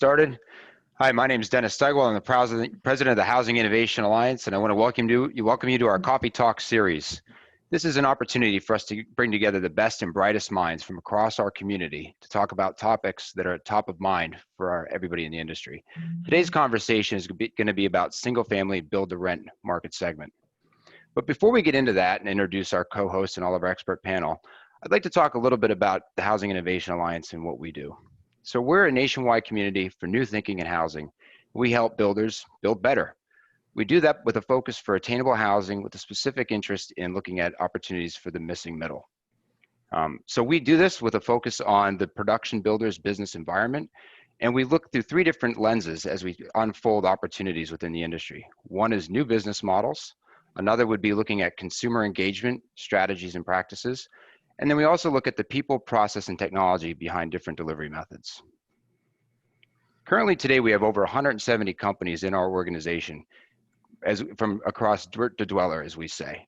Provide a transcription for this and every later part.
Started. Hi, my name is Dennis Stegwell. I'm the president of the Housing Innovation Alliance, and I want to welcome you to our Coffee Talk series. This is an opportunity for us to bring together the best and brightest minds from across our community to talk about topics that are top of mind for everybody in the industry. Today's conversation is going to be about single-family build-to-rent market segment. But before we get into that and introduce our co-hosts and all of our expert panel, I'd like to talk a little bit about the Housing Innovation Alliance and what we do. So we're a nationwide community for new thinking in housing. We help builders build better. We do that with a focus for attainable housing with a specific interest in looking at opportunities for the missing middle. So we do this with a focus on the production builder's business environment, and we look through three different lenses as we unfold opportunities within the industry. One is new business models. Another would be looking at consumer engagement, strategies and practices. And then we also look at the people, process, and technology behind different delivery methods. Currently today, we have over 170 companies in our organization, from across dirt to dweller, as we say.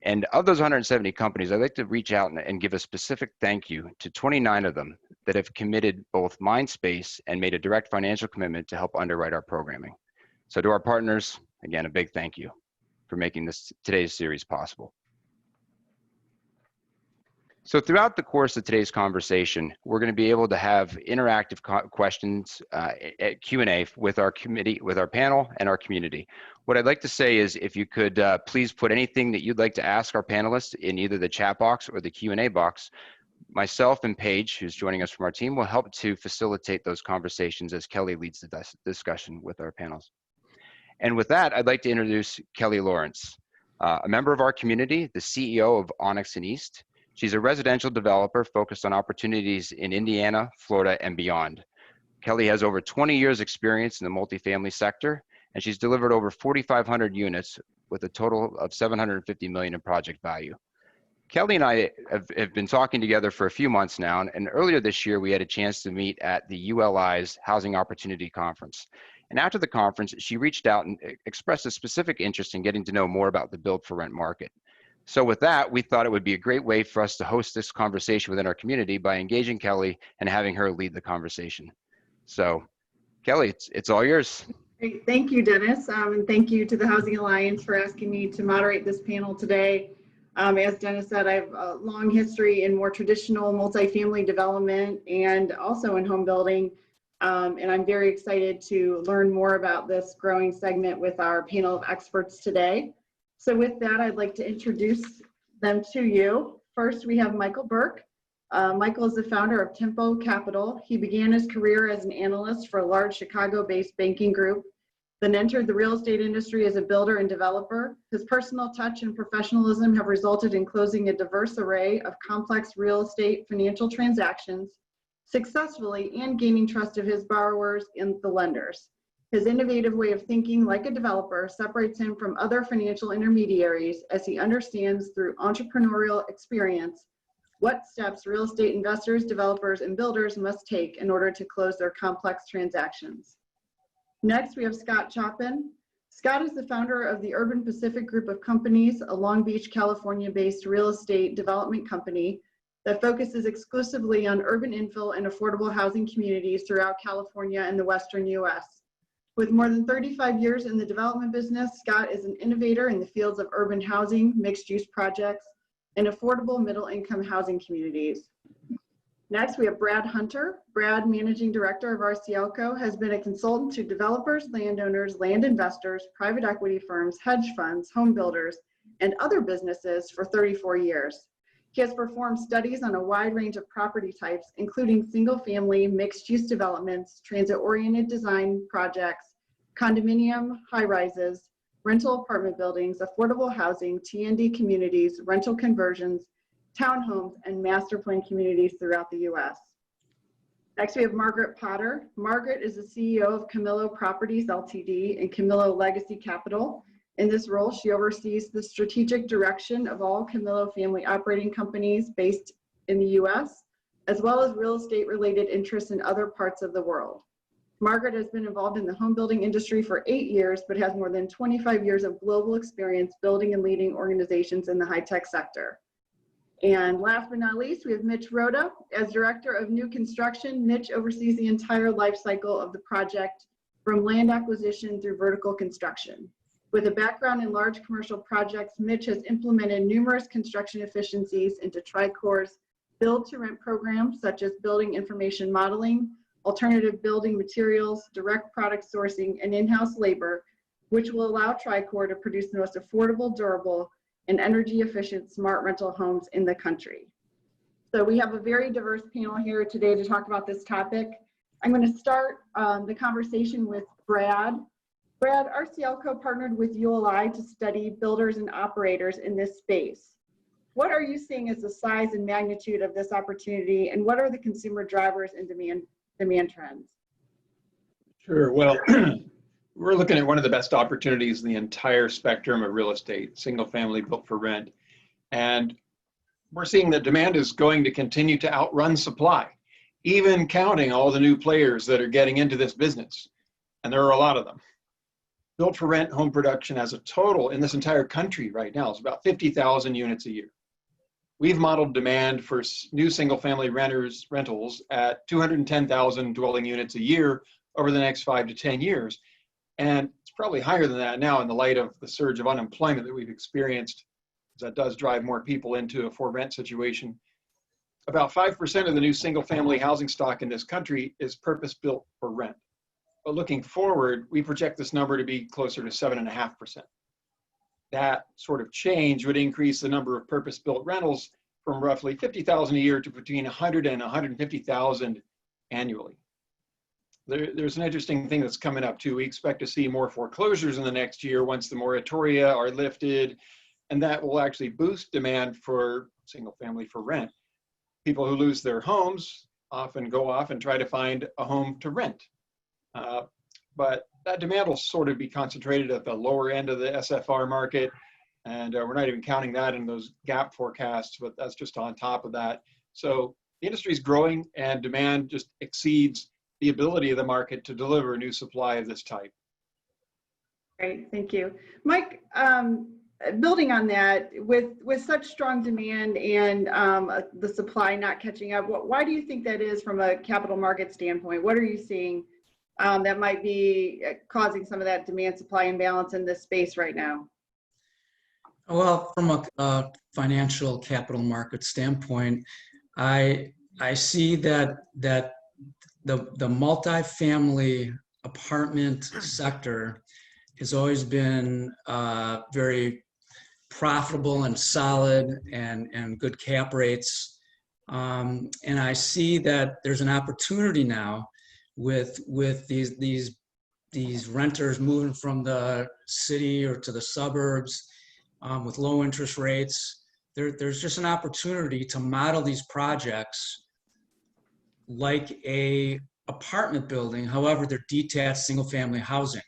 And of those 170 companies, I'd like to reach out and give a specific thank you to 29 of them that have committed both mind space and made a direct financial commitment to help underwrite our programming. So to our partners, again, a big thank you for making today's series possible. So throughout the course of today's conversation, we're going to be able to have interactive questions, Q&A with our committee, with our panel and our community. What I'd like to say is if you could please put anything that you'd like to ask our panelists in either the chat box or the Q&A box. Myself and Paige, who's joining us from our team, will help to facilitate those conversations as Kelly leads the discussion with our panels. And with that, I'd like to introduce Kelly Lawrence, a member of our community, the CEO of Onyx and East. She's a residential developer focused on opportunities in Indiana, Florida, and beyond. Kelly has over 20 years experience in the multifamily sector, and she's delivered over 4,500 units with a total of $750 million in project value. Kelly and I have been talking together for a few months now, and earlier this year, we had a chance to meet at the ULI's Housing Opportunity Conference. And after the conference, she reached out and expressed a specific interest in getting to know more about the build-for-rent market. So with that, we thought it would be a great way for us to host this conversation within our community by engaging Kelly and having her lead the conversation. So Kelly, it's all yours. Great. Thank you, Dennis. And thank you to the Housing Alliance for asking me to moderate this panel today. As Dennis said, I have a long history in more traditional multifamily development and also in home building. And I'm very excited to learn more about this growing segment with our panel of experts today. So with that, I'd like to introduce them to you. First, we have Michael Burke. Michael is the founder of Tempo Capital. He began his career as an analyst for a large Chicago-based banking group, then entered the real estate industry as a builder and developer. His personal touch and professionalism have resulted in closing a diverse array of complex real estate financial transactions successfully and gaining trust of his borrowers and the lenders. His innovative way of thinking like a developer separates him from other financial intermediaries as he understands through entrepreneurial experience what steps real estate investors, developers, and builders must take in order to close their complex transactions. Next, we have Scott Chopin. Scott is the founder of the Urban Pacific Group of Companies, a Long Beach, California-based real estate development company that focuses exclusively on urban infill and affordable housing communities throughout California and the Western U.S. With more than 35 years in the development business, Scott is an innovator in the fields of urban housing, mixed-use projects, and affordable middle-income housing communities. Next, we have Brad Hunter. Brad, Managing Director of RCLCO, has been a consultant to developers, landowners, land investors, private equity firms, hedge funds, home builders, and other businesses for 34 years. He has performed studies on a wide range of property types, including single-family, mixed-use developments, transit-oriented design projects, condominium, high-rises, rental apartment buildings, affordable housing, T&D communities, rental conversions, townhomes, and master plan communities throughout the U.S. Next, we have Margaret Potter. Margaret is the CEO of Camillo Properties Ltd. and Camillo Legacy Capital. In this role, she oversees the strategic direction of all Camillo family operating companies based in the U.S., as well as real estate related interests in other parts of the world. Margaret has been involved in the home building industry for 8 years, but has more than 25 years of global experience building and leading organizations in the high-tech sector. And last but not least, we have Mitch Roda. As Director of New Construction, Mitch oversees the entire life cycle of the project from land acquisition through vertical construction. With a background in large commercial projects, Mitch has implemented numerous construction efficiencies into Tricor's build-to-rent programs such as building information modeling, alternative building materials, direct product sourcing, and in-house labor, which will allow Tricor to produce the most affordable, durable, and energy-efficient smart rental homes in the country. So we have a very diverse panel here today to talk about this topic. I'm going to start the conversation with Brad. Brad, RCLCO partnered with ULI to study builders and operators in this space. What are you seeing as the size and magnitude of this opportunity, and what are the consumer drivers and demand trends? Sure. Well, we're looking at one of the best opportunities in the entire spectrum of real estate, single family built for rent. And we're seeing that demand is going to continue to outrun supply, even counting all the new players that are getting into this business. And there are a lot of them. Built for rent home production as a total in this entire country right now is about 50,000 units a year. We've modeled demand for new single family rentals at 210,000 dwelling units a year over the next 5 to 10 years. And it's probably higher than that now in the light of the surge of unemployment that we've experienced. That does drive more people into a for rent situation. About 5% of the new single family housing stock in this country is purpose built for rent. But looking forward, we project this number to be closer to 7.5%. That sort of change would increase the number of purpose built rentals from roughly 50,000 a year to between 100 and 150,000 annually. There's an interesting thing that's coming up too. We expect to see more foreclosures in the next year once the moratoria are lifted, and that will actually boost demand for single family for rent. People who lose their homes often go off and try to find a home to rent. But that demand will sort of be concentrated at the lower end of the SFR market. And we're not even counting that in those gap forecasts, but that's just on top of that. So the industry is growing and demand just exceeds the ability of the market to deliver a new supply of this type. Great, thank you. Mike, building on that, with such strong demand and the supply not catching up, why do you think that is from a capital market standpoint? What are you seeing that might be causing some of that demand supply imbalance in this space right now? Well, from a financial capital market standpoint, I see that the multifamily apartment sector has always been very profitable and solid and good cap rates. And I see that there's an opportunity now with these renters moving from the city or to the suburbs with low interest rates. There's just an opportunity to model these projects like a apartment building. However, they're detached single family housing.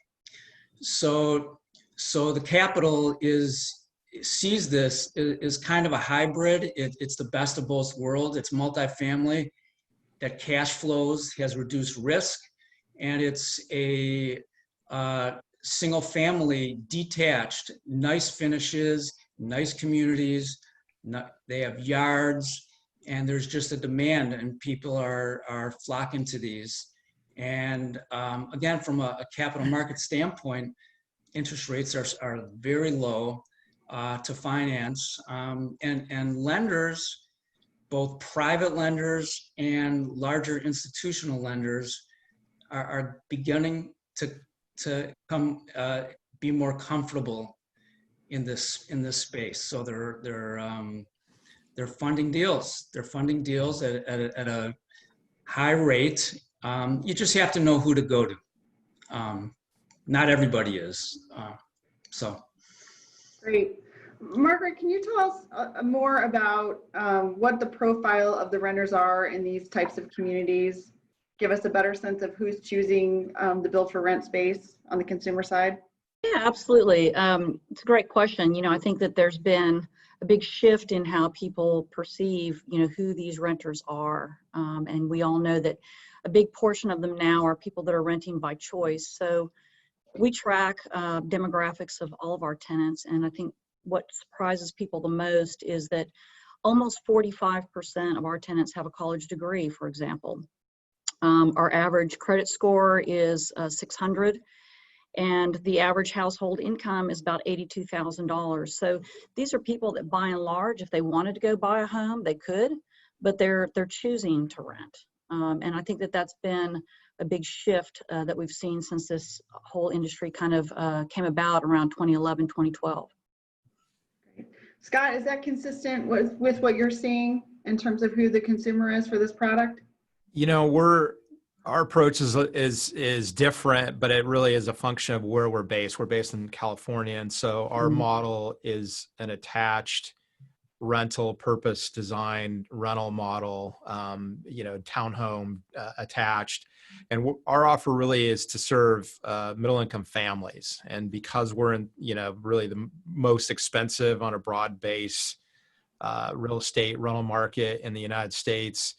So the capital sees this is kind of a hybrid. It's the best of both worlds. It's multifamily that cash flows, has reduced risk, and it's a single family detached, nice finishes, nice communities. They have yards, and there's just a demand, and people are flocking to these. And again, from a capital market standpoint, interest rates are very low to finance, and lenders, both private lenders and larger institutional lenders, are beginning to come be more comfortable in this space. So they're funding deals. They're funding deals at a high rate. You just have to know who to go to. Not everybody is. Great. Margaret, can you tell us more about what the profile of the renters are in these types of communities? Give us a better sense of who's choosing the build for rent space on the consumer side? Yeah, absolutely. It's a great question. I think that there's been a big shift in how people perceive, who these renters are. And we all know that a big portion of them now are people that are renting by choice. So we track demographics of all of our tenants. And I think what surprises people the most is that almost 45% of our tenants have a college degree, for example. Our average credit score is 600, and the average household income is about $82,000. So these are people that, by and large, if they wanted to go buy a home, they could, but they're choosing to rent. And I think that that's been a big shift that we've seen since this whole industry kind of came about around 2011, 2012. Scott, is that consistent with what you're seeing in terms of who the consumer is for this product? You know, our approach is different, but it really is a function of where we're based. We're based in California, and so our model is an attached rental, purpose designed rental model. You know, townhome attached, and our offer really is to serve middle income families. And because we're in, you know, really the most expensive on a broad base real estate rental market in the United States,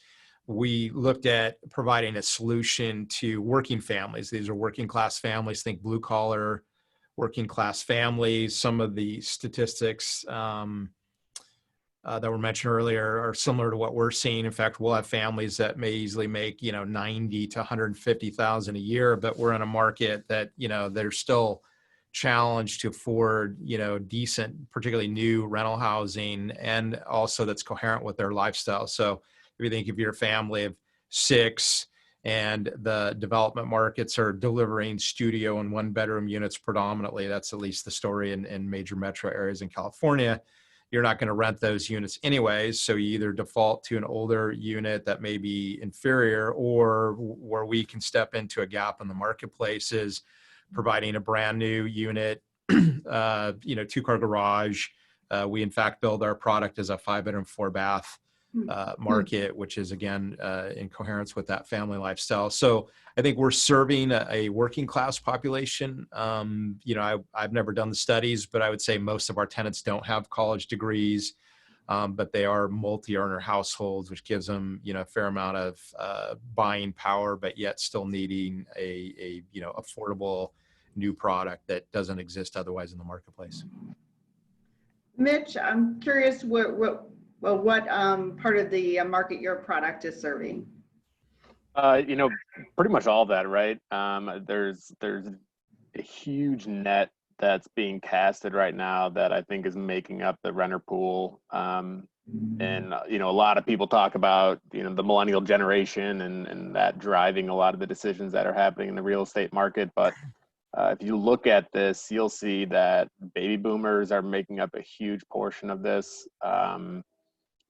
we looked at providing a solution to working families. These are working class families, think blue collar working class families. Some of the statistics that were mentioned earlier are similar to what we're seeing. In fact, we'll have families that may easily make, you know, 90 to 150,000 a year, but we're in a market that, you know, they're still challenged to afford, you know, decent, particularly new rental housing, and also that's coherent with their lifestyle. So if you think of your family of 6 and the development markets are delivering studio and 1-bedroom units predominantly, that's at least the story in major metro areas in California, you're not going to rent those units anyways. So you either default to an older unit that may be inferior, or where we can step into a gap in the marketplace is providing a brand new unit, you know, 2-car garage. We in fact build our product as a 5-bedroom, 4-bath market, which is again in coherence with that family lifestyle. So I think we're serving a working class population. You know, I've never done the studies, but I would say most of our tenants don't have college degrees, but they are multi-earner households, which gives them, you know, a fair amount of buying power, but yet still needing a you know, affordable new product that doesn't exist otherwise in the marketplace. Mitch, I'm curious what part of the market your product is serving? You know, pretty much all of that, right? There's a huge net that's being casted right now that I think is making up the renter pool. And, you know, a lot of people talk about, you know, the millennial generation and that driving a lot of the decisions that are happening in the real estate market. But if you look at this, you'll see that baby boomers are making up a huge portion of this.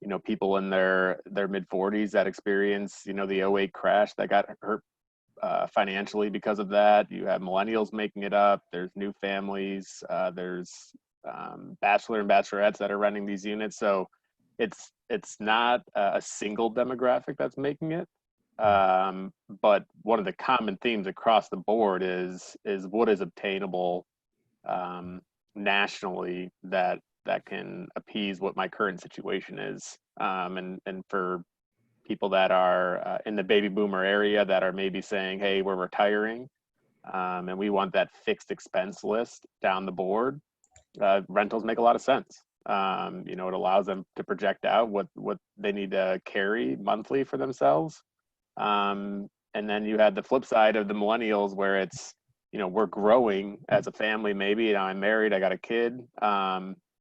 You know, people in their mid 40s that experience, you know, the 2008 crash that got hurt financially because of that. You have millennials making it up. There's new families. There's bachelor and bachelorettes that are renting these units. So it's not a single demographic that's making it. But one of the common themes across the board is what is obtainable nationally that can appease what my current situation is. And for people that are in the baby boomer area that are maybe saying, hey, we're retiring, and we want that fixed expense list down the board, rentals make a lot of sense. You know, it allows them to project out what they need to carry monthly for themselves. And then you had the flip side of the millennials where it's, you know, we're growing as a family, maybe, and I'm married, I got a kid.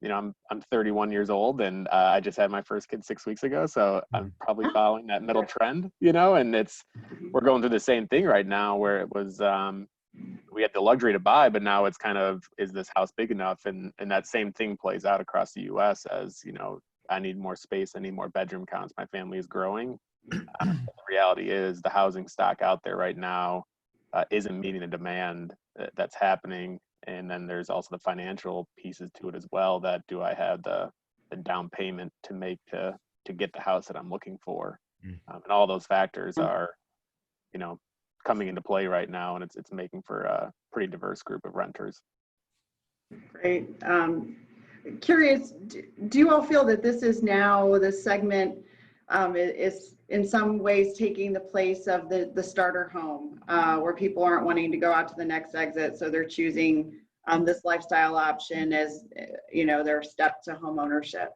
You know, I'm 31 years old, and I just had my first kid 6 weeks ago, so I'm probably following that middle trend, you know. And we're going through the same thing right now, where it was we had the luxury to buy, but now it's kind of, is this house big enough? And that same thing plays out across the U.S. as, you know, I need more space, I need more bedroom counts, my family is growing. The reality is the housing stock out there right now isn't meeting the demand that's happening. And then there's also the financial pieces to it as well. That do I have the down payment to make to get the house that I'm looking for? And all those factors are, you know, coming into play right now, and it's making for a pretty diverse group of renters. Great. Curious, do you all feel that this is now, this segment is in some ways taking the place of the starter home, where people aren't wanting to go out to the next exit, so they're choosing this lifestyle option as, you know, their step to home ownership?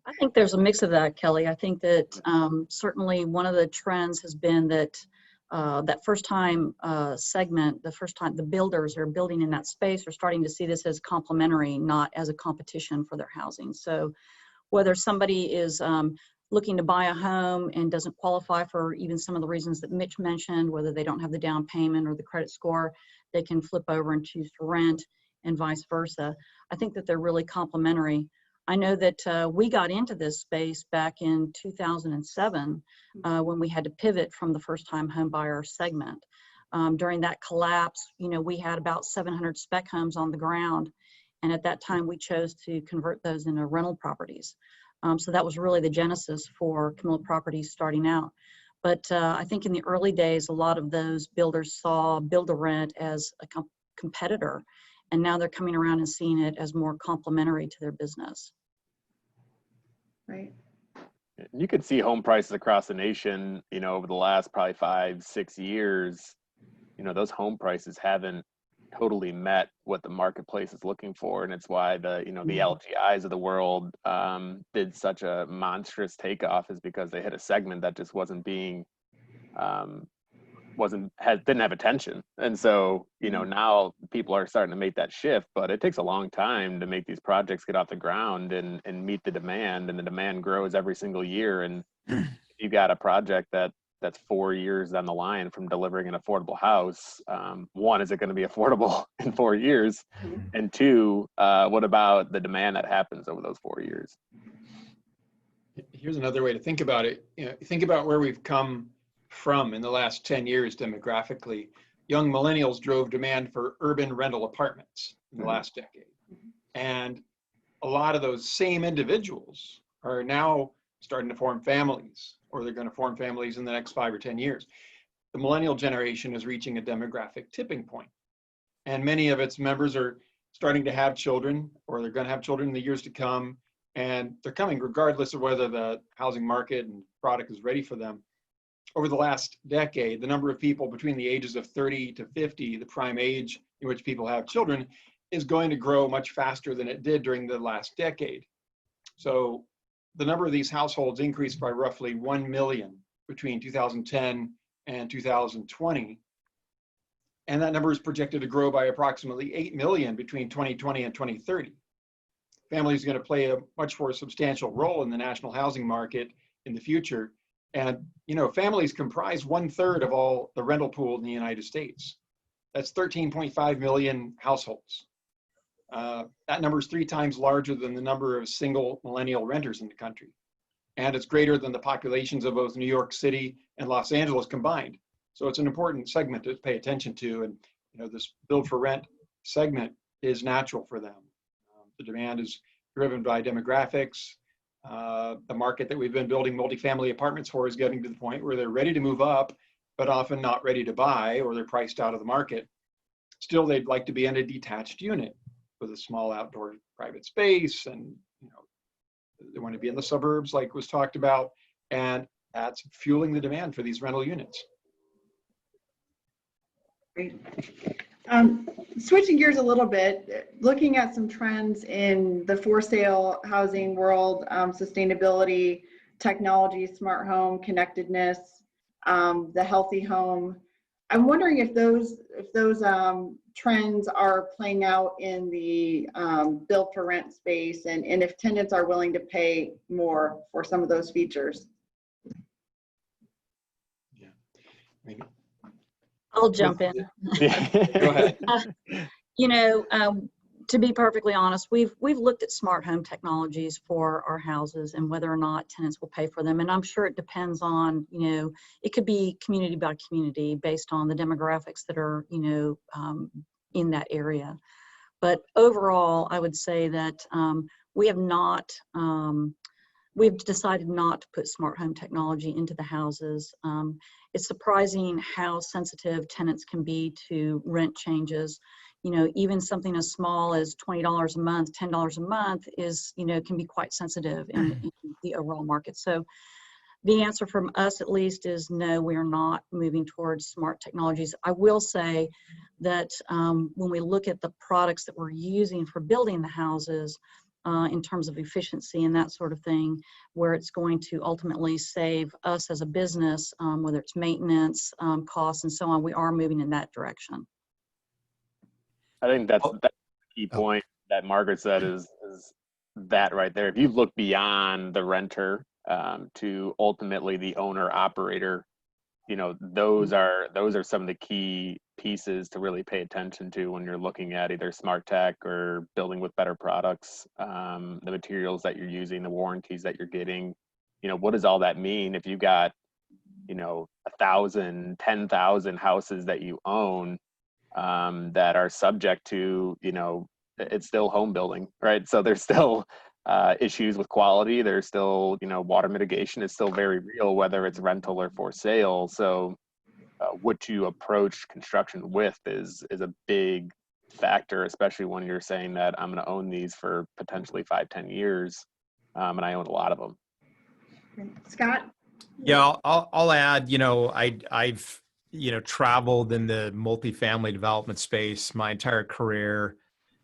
I think there's a mix of that, Kelly. I think that certainly one of the trends has been that that first time segment, the builders are building in that space are starting to see this as complementary, not as a competition for their housing. So whether somebody is looking to buy a home and doesn't qualify for even some of the reasons that Mitch mentioned, whether they don't have the down payment or the credit score, they can flip over and choose to rent, and vice versa. I think that they're really complementary. I know that we got into this space back in 2007 when we had to pivot from the first-time home buyer segment. During that collapse, we had about 700 spec homes on the ground, and at that time we chose to convert those into rental properties. So that was really the genesis for Camillo Properties starting out. But I think in the early days, a lot of those builders saw build-to-rent as a competitor, and now they're coming around and seeing it as more complementary to their business. Right. You could see home prices across the nation, over the last probably 5-6 years, those home prices haven't totally met what the marketplace is looking for. And it's why the LGIs of the world did such a monstrous takeoff, is because they hit a segment that just wasn't being, didn't have attention. And so, now people are starting to make that shift, but it takes a long time to make these projects get off the ground and meet the demand, and the demand grows every single year. And you've got a project that's 4 years down the line from delivering an affordable house. One, is it going to be affordable in 4 years? And two, what about the demand that happens over those 4 years? Here's another way to think about it. Think about where we've come from in the last 10 years demographically. Young millennials drove demand for urban rental apartments in the last decade. And a lot of those same individuals are now starting to form families, or they're going to form families in the next 5 or 10 years. The millennial generation is reaching a demographic tipping point, and many of its members are starting to have children, or they're going to have children in the years to come, and they're coming regardless of whether the housing market and product is ready for them. Over the last decade, the number of people between the ages of 30 to 50, the prime age in which people have children, is going to grow much faster than it did during the last decade. So the number of these households increased by roughly 1 million between 2010 and 2020. And that number is projected to grow by approximately 8 million between 2020 and 2030. Families are going to play a much more substantial role in the national housing market in the future. And, families comprise 1/3 of all the rental pool in the United States. That's 13.5 million households. That number is 3 times larger than the number of single millennial renters in the country. And it's greater than the populations of both New York City and Los Angeles combined. So it's an important segment to pay attention to. And, this build for rent segment is natural for them. The demand is driven by demographics. The market that we've been building multifamily apartments for is getting to the point where they're ready to move up, but often not ready to buy, or they're priced out of the market. Still, they'd like to be in a detached unit with a small outdoor private space, and they want to be in the suburbs like was talked about, and that's fueling the demand for these rental units. Great. Switching gears a little bit, looking at some trends in the for sale housing world, sustainability, technology, smart home, connectedness, the healthy home. I'm wondering if those trends are playing out in the build for rent space, and if tenants are willing to pay more for some of those features. Yeah, maybe. I'll jump in. Go ahead. To be perfectly honest, we've looked at smart home technologies for our houses and whether or not tenants will pay for them. And I'm sure it depends on, it could be community by community based on the demographics that are, in that area. But overall, I would say that we've decided not to put smart home technology into the houses. It's surprising how sensitive tenants can be to rent changes. Even something as small as $20 a month, $10 a month is, can be quite sensitive in the overall market. So the answer from us, at least, is no, we are not moving towards smart technologies. I will say that when we look at the products that we're using for building the houses, in terms of efficiency and that sort of thing, where it's going to ultimately save us as a business, whether it's maintenance, costs, and so on. We are moving in that direction. I think that's Oh. the key point that Margaret said is that right there. If you look beyond the renter to ultimately the owner operator, you know, those are some of the key pieces to really pay attention to when you're looking at either smart tech or building with better products, the materials that you're using, the warranties that you're getting. You know, what does all that mean if you got, you know, 1,000, 10,000 houses that you own that are subject to, you know, it's still home building, right? So there's still issues with quality. There's still, you know, water mitigation is still very real, whether it's rental or for sale. So what you approach construction with is a big factor, especially when you're saying that I'm going to own these for potentially 5-10 years, and I own a lot of them. Scott? Yeah, I'll add, you know, I've, you know, traveled in the multifamily development space my entire career,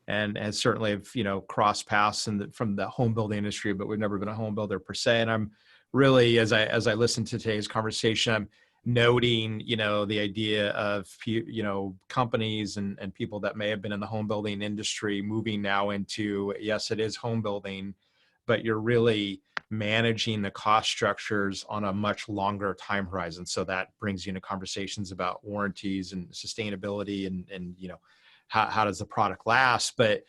and certainly have, you know, crossed paths from the home building industry, but we've never been a home builder per se. And I'm really, as I listen to today's conversation, I'm noting, you know, the idea of, you know, companies and people that may have been in the home building industry moving now into, yes, it is home building, but you're really managing the cost structures on a much longer time horizon. So that brings you into conversations about warranties and sustainability and you know, how does the product last? But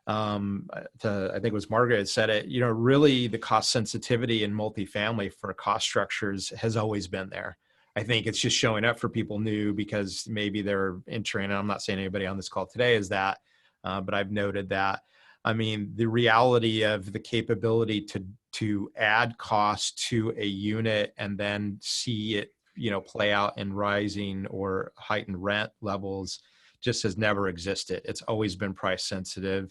I think it was Margaret that said it, you know, really the cost sensitivity in multifamily for cost structures has always been there. I think it's just showing up for people new because maybe they're entering, and I'm not saying anybody on this call today is that, but I've noted that. I mean, the reality of the capability to add cost to a unit and then see it, you know, play out in rising or heightened rent levels just has never existed. It's always been price sensitive.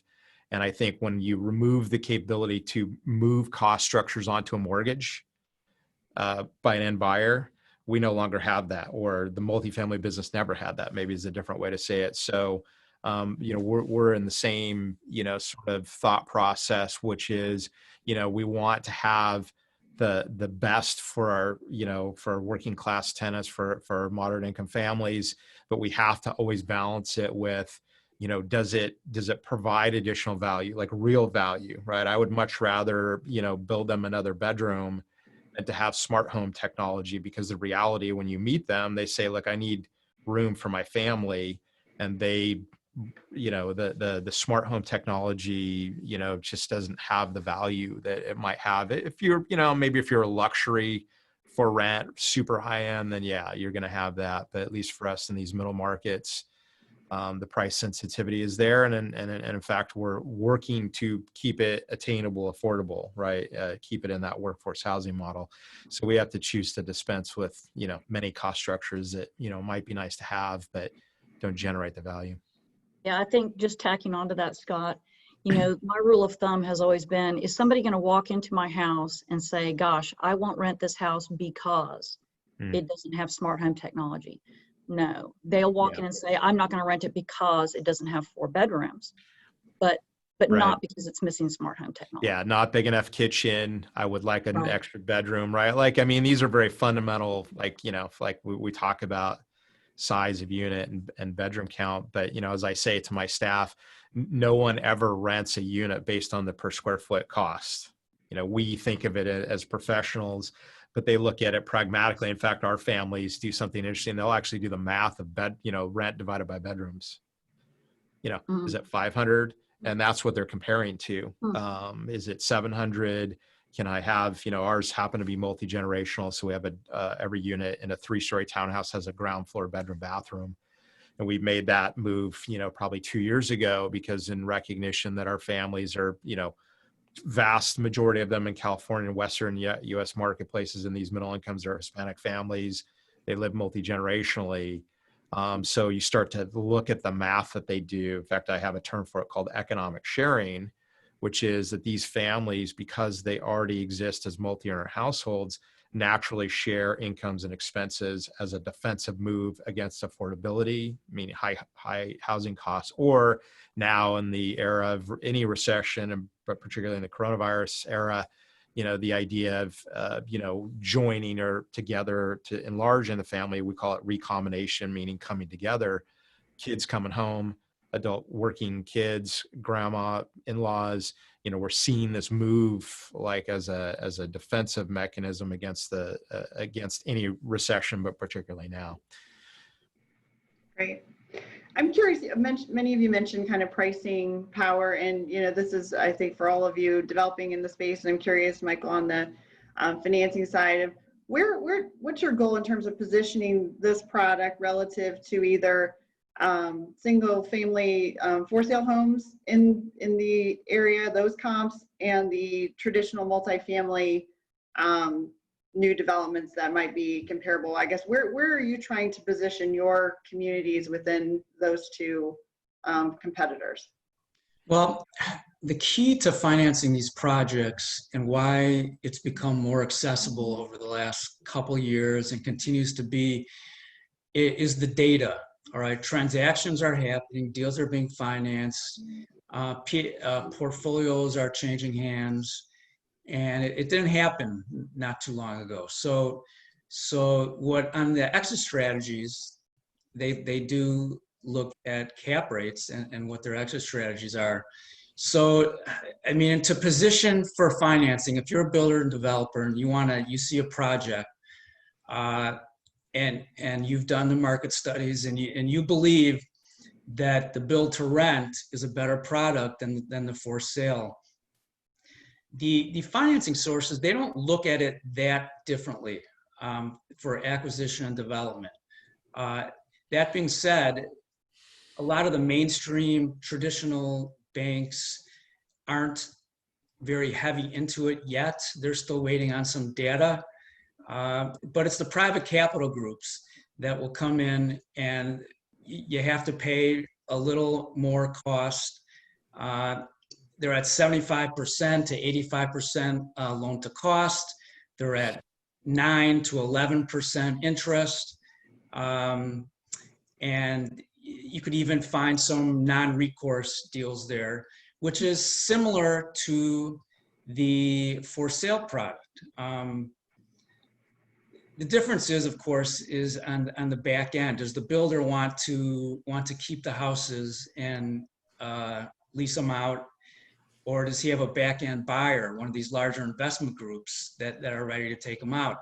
And I think when you remove the capability to move cost structures onto a mortgage by an end buyer, we no longer have that, or the multifamily business never had that, maybe is a different way to say it. So, you know, we're in the same, you know, sort of thought process, which is, you know, we want to have the best for our, you know, for our working class tenants, for our moderate income families, but we have to always balance it with, you know, does it provide additional value, like real value, right? I would much rather, you know, build them another bedroom than to have smart home technology, because the reality when you meet them, they say, look, I need room for my family, and they, you know, the smart home technology, you know, just doesn't have the value that it might have if you're, you know, maybe if you're a luxury for rent, super high end, then yeah, you're going to have that. But at least for us in these middle markets, the price sensitivity is there, and in fact, we're working to keep it attainable, affordable, right? Keep it in that workforce housing model. So we have to choose to dispense with, you know, many cost structures that, you know, might be nice to have, but don't generate the value. Yeah, I think just tacking onto that, Scott, you know, my rule of thumb has always been, is somebody going to walk into my house and say, gosh, I won't rent this house because it doesn't have smart home technology? No, they'll walk in and say, I'm not going to rent it because it doesn't have 4 bedrooms, but Right. not because it's missing smart home technology. Yeah, not big enough kitchen. I would like an extra bedroom, right? Like, I mean, these are very fundamental, like, you know, like we talk about size of unit and bedroom count. But, you know, as I say to my staff, no one ever rents a unit based on the per square foot cost. You know, we think of it as professionals, but they look at it pragmatically. In fact, our families do something interesting. They'll actually do the math of rent divided by bedrooms. You know, is it 500? And that's what they're comparing to. Is it 700? Can I have, you know, ours happen to be multi-generational. So we have every unit in a 3-story townhouse has a ground floor bedroom, bathroom. And we made that move, you know, probably 2 years ago, because in recognition that our families are, you know, vast majority of them in California and Western U.S. marketplaces, and these middle incomes are Hispanic families. They live multi-generationally. So you start to look at the math that they do. In fact, I have a term for it called economic sharing, which is that these families, because they already exist as multi-earner households, naturally share incomes and expenses as a defensive move against affordability, meaning high housing costs, or now in the era of any recession, and but particularly in the coronavirus era, the idea of, joining or together to enlarge in the family, we call it recombination, meaning coming together, kids coming home, adult working kids, grandma, in-laws. We're seeing this move like as a defensive mechanism against any recession, but particularly now. Great. I'm curious, many of you mentioned kind of pricing power, and this is, I think, for all of you developing in the space, and I'm curious, Michael, on the financing side of what's your goal in terms of positioning this product relative to either single family for sale homes in the area, those comps, and the traditional multifamily new developments that might be comparable. I guess where are you trying to position your communities within those two competitors? Well, the key to financing these projects and why it's become more accessible over the last couple years and continues to be is the data. All right, transactions are happening, deals are being financed, portfolios are changing hands, and it didn't happen not too long ago. So what on the exit strategies, they do look at cap rates and what their exit strategies are. So, I mean, to position for financing, if you're a builder and developer and you see a project, and you've done the market studies and you believe that the build to rent is a better product than the for sale, the financing sources, they don't look at it that differently for acquisition and development. That being said, a lot of the mainstream traditional banks aren't very heavy into it yet. They're still waiting on some data. But it's the private capital groups that will come in, and you have to pay a little more cost. They're at 75% to 85% loan to cost. They're at 9 to 11% interest. And you could even find some non-recourse deals there, which is similar to the for sale product. The difference is, of course, is on the back end. Does the builder want to keep the houses and lease them out, or does he have a back end buyer, one of these larger investment groups that are ready to take them out?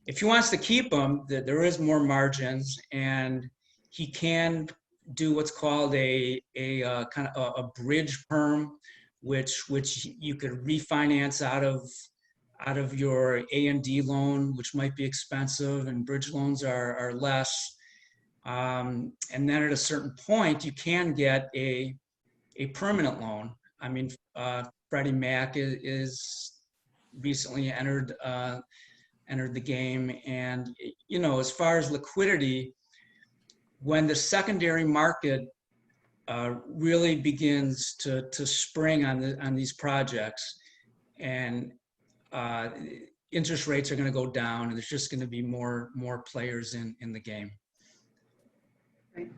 If he wants to keep them, there is more margins, and he can do what's called a kind of a bridge perm, which you could refinance out of your A&D loan, which might be expensive, and bridge loans are less. And then at a certain point, you can get a permanent loan. I mean, Freddie Mac is recently entered the game, and as far as liquidity, when the secondary market really begins to spring on these projects, and interest rates are going to go down, and there's just going to be more players in the game. Right.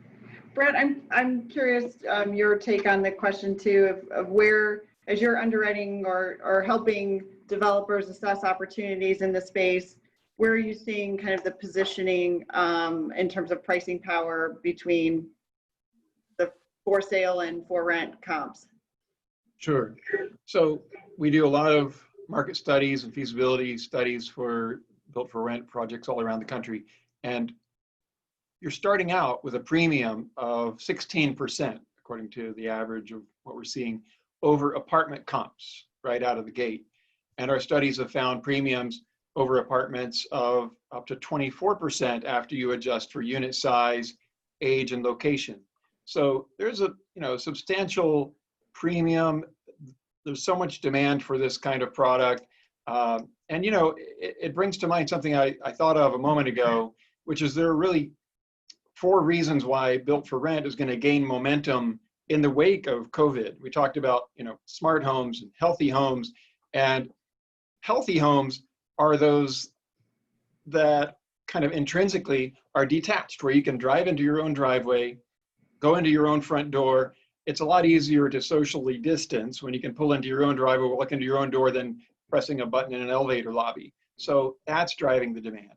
Brett, I'm curious your take on the question too of where, as you're underwriting or helping developers assess opportunities in the space, where are you seeing kind of the positioning in terms of pricing power between the for sale and for rent comps? Sure. So we do a lot of market studies and feasibility studies for built for rent projects all around the country. And you're starting out with a premium of 16%, according to the average of what we're seeing, over apartment comps right out of the gate. And our studies have found premiums over apartments of up to 24% after you adjust for unit size, age, and location. So there's a substantial premium. There's so much demand for this kind of product. And it brings to mind something I thought of a moment ago, which is there are really 4 reasons why built for rent is going to gain momentum in the wake of COVID. We talked about, smart homes and healthy homes, and healthy homes are those that kind of intrinsically are detached, where you can drive into your own driveway, go into your own front door, it's a lot easier to socially distance when you can pull into your own driveway, walk into your own door than pressing a button in an elevator lobby. So that's driving the demand.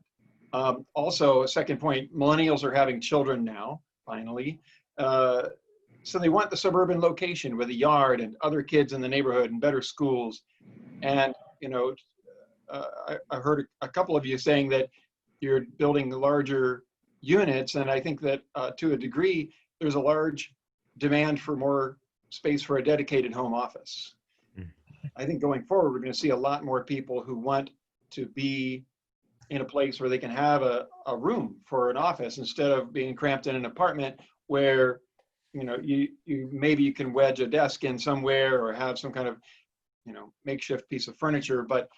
Also, a second point, millennials are having children now, finally. So they want the suburban location with a yard and other kids in the neighborhood and better schools. And, you know, I heard a couple of you saying that you're building larger units. And I think that to a degree, there's a large demand for more space for a dedicated home office. I think going forward, we're going to see a lot more people who want to be in a place where they can have a room for an office instead of being cramped in an apartment where, you know, maybe you can wedge a desk in somewhere or have some kind of, you know, makeshift piece of furniture. But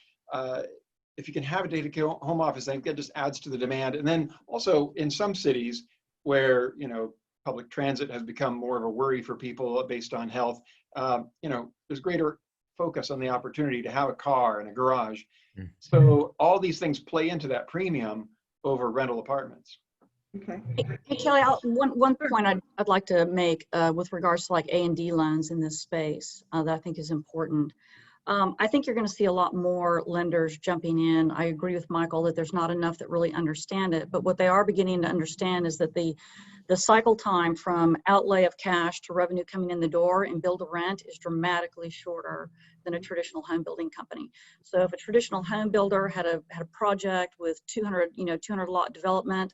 if you can have a dedicated home office, I think that just adds to the demand. And then also in some cities where, you know, public transit has become more of a worry for people based on health, you know, there's greater focus on the opportunity to have a car and a garage. So all these things play into that premium over rental apartments. Okay. Hey, Kelly, one point I'd like to make with regards to like A&D loans in this space that I think is important. I think you're going to see a lot more lenders jumping in. I agree with Michael that there's not enough that really understand it, but what they are beginning to understand is that the cycle time from outlay of cash to revenue coming in the door and build to rent is dramatically shorter than a traditional home building company. So if a traditional home builder had a project with 200 lot development,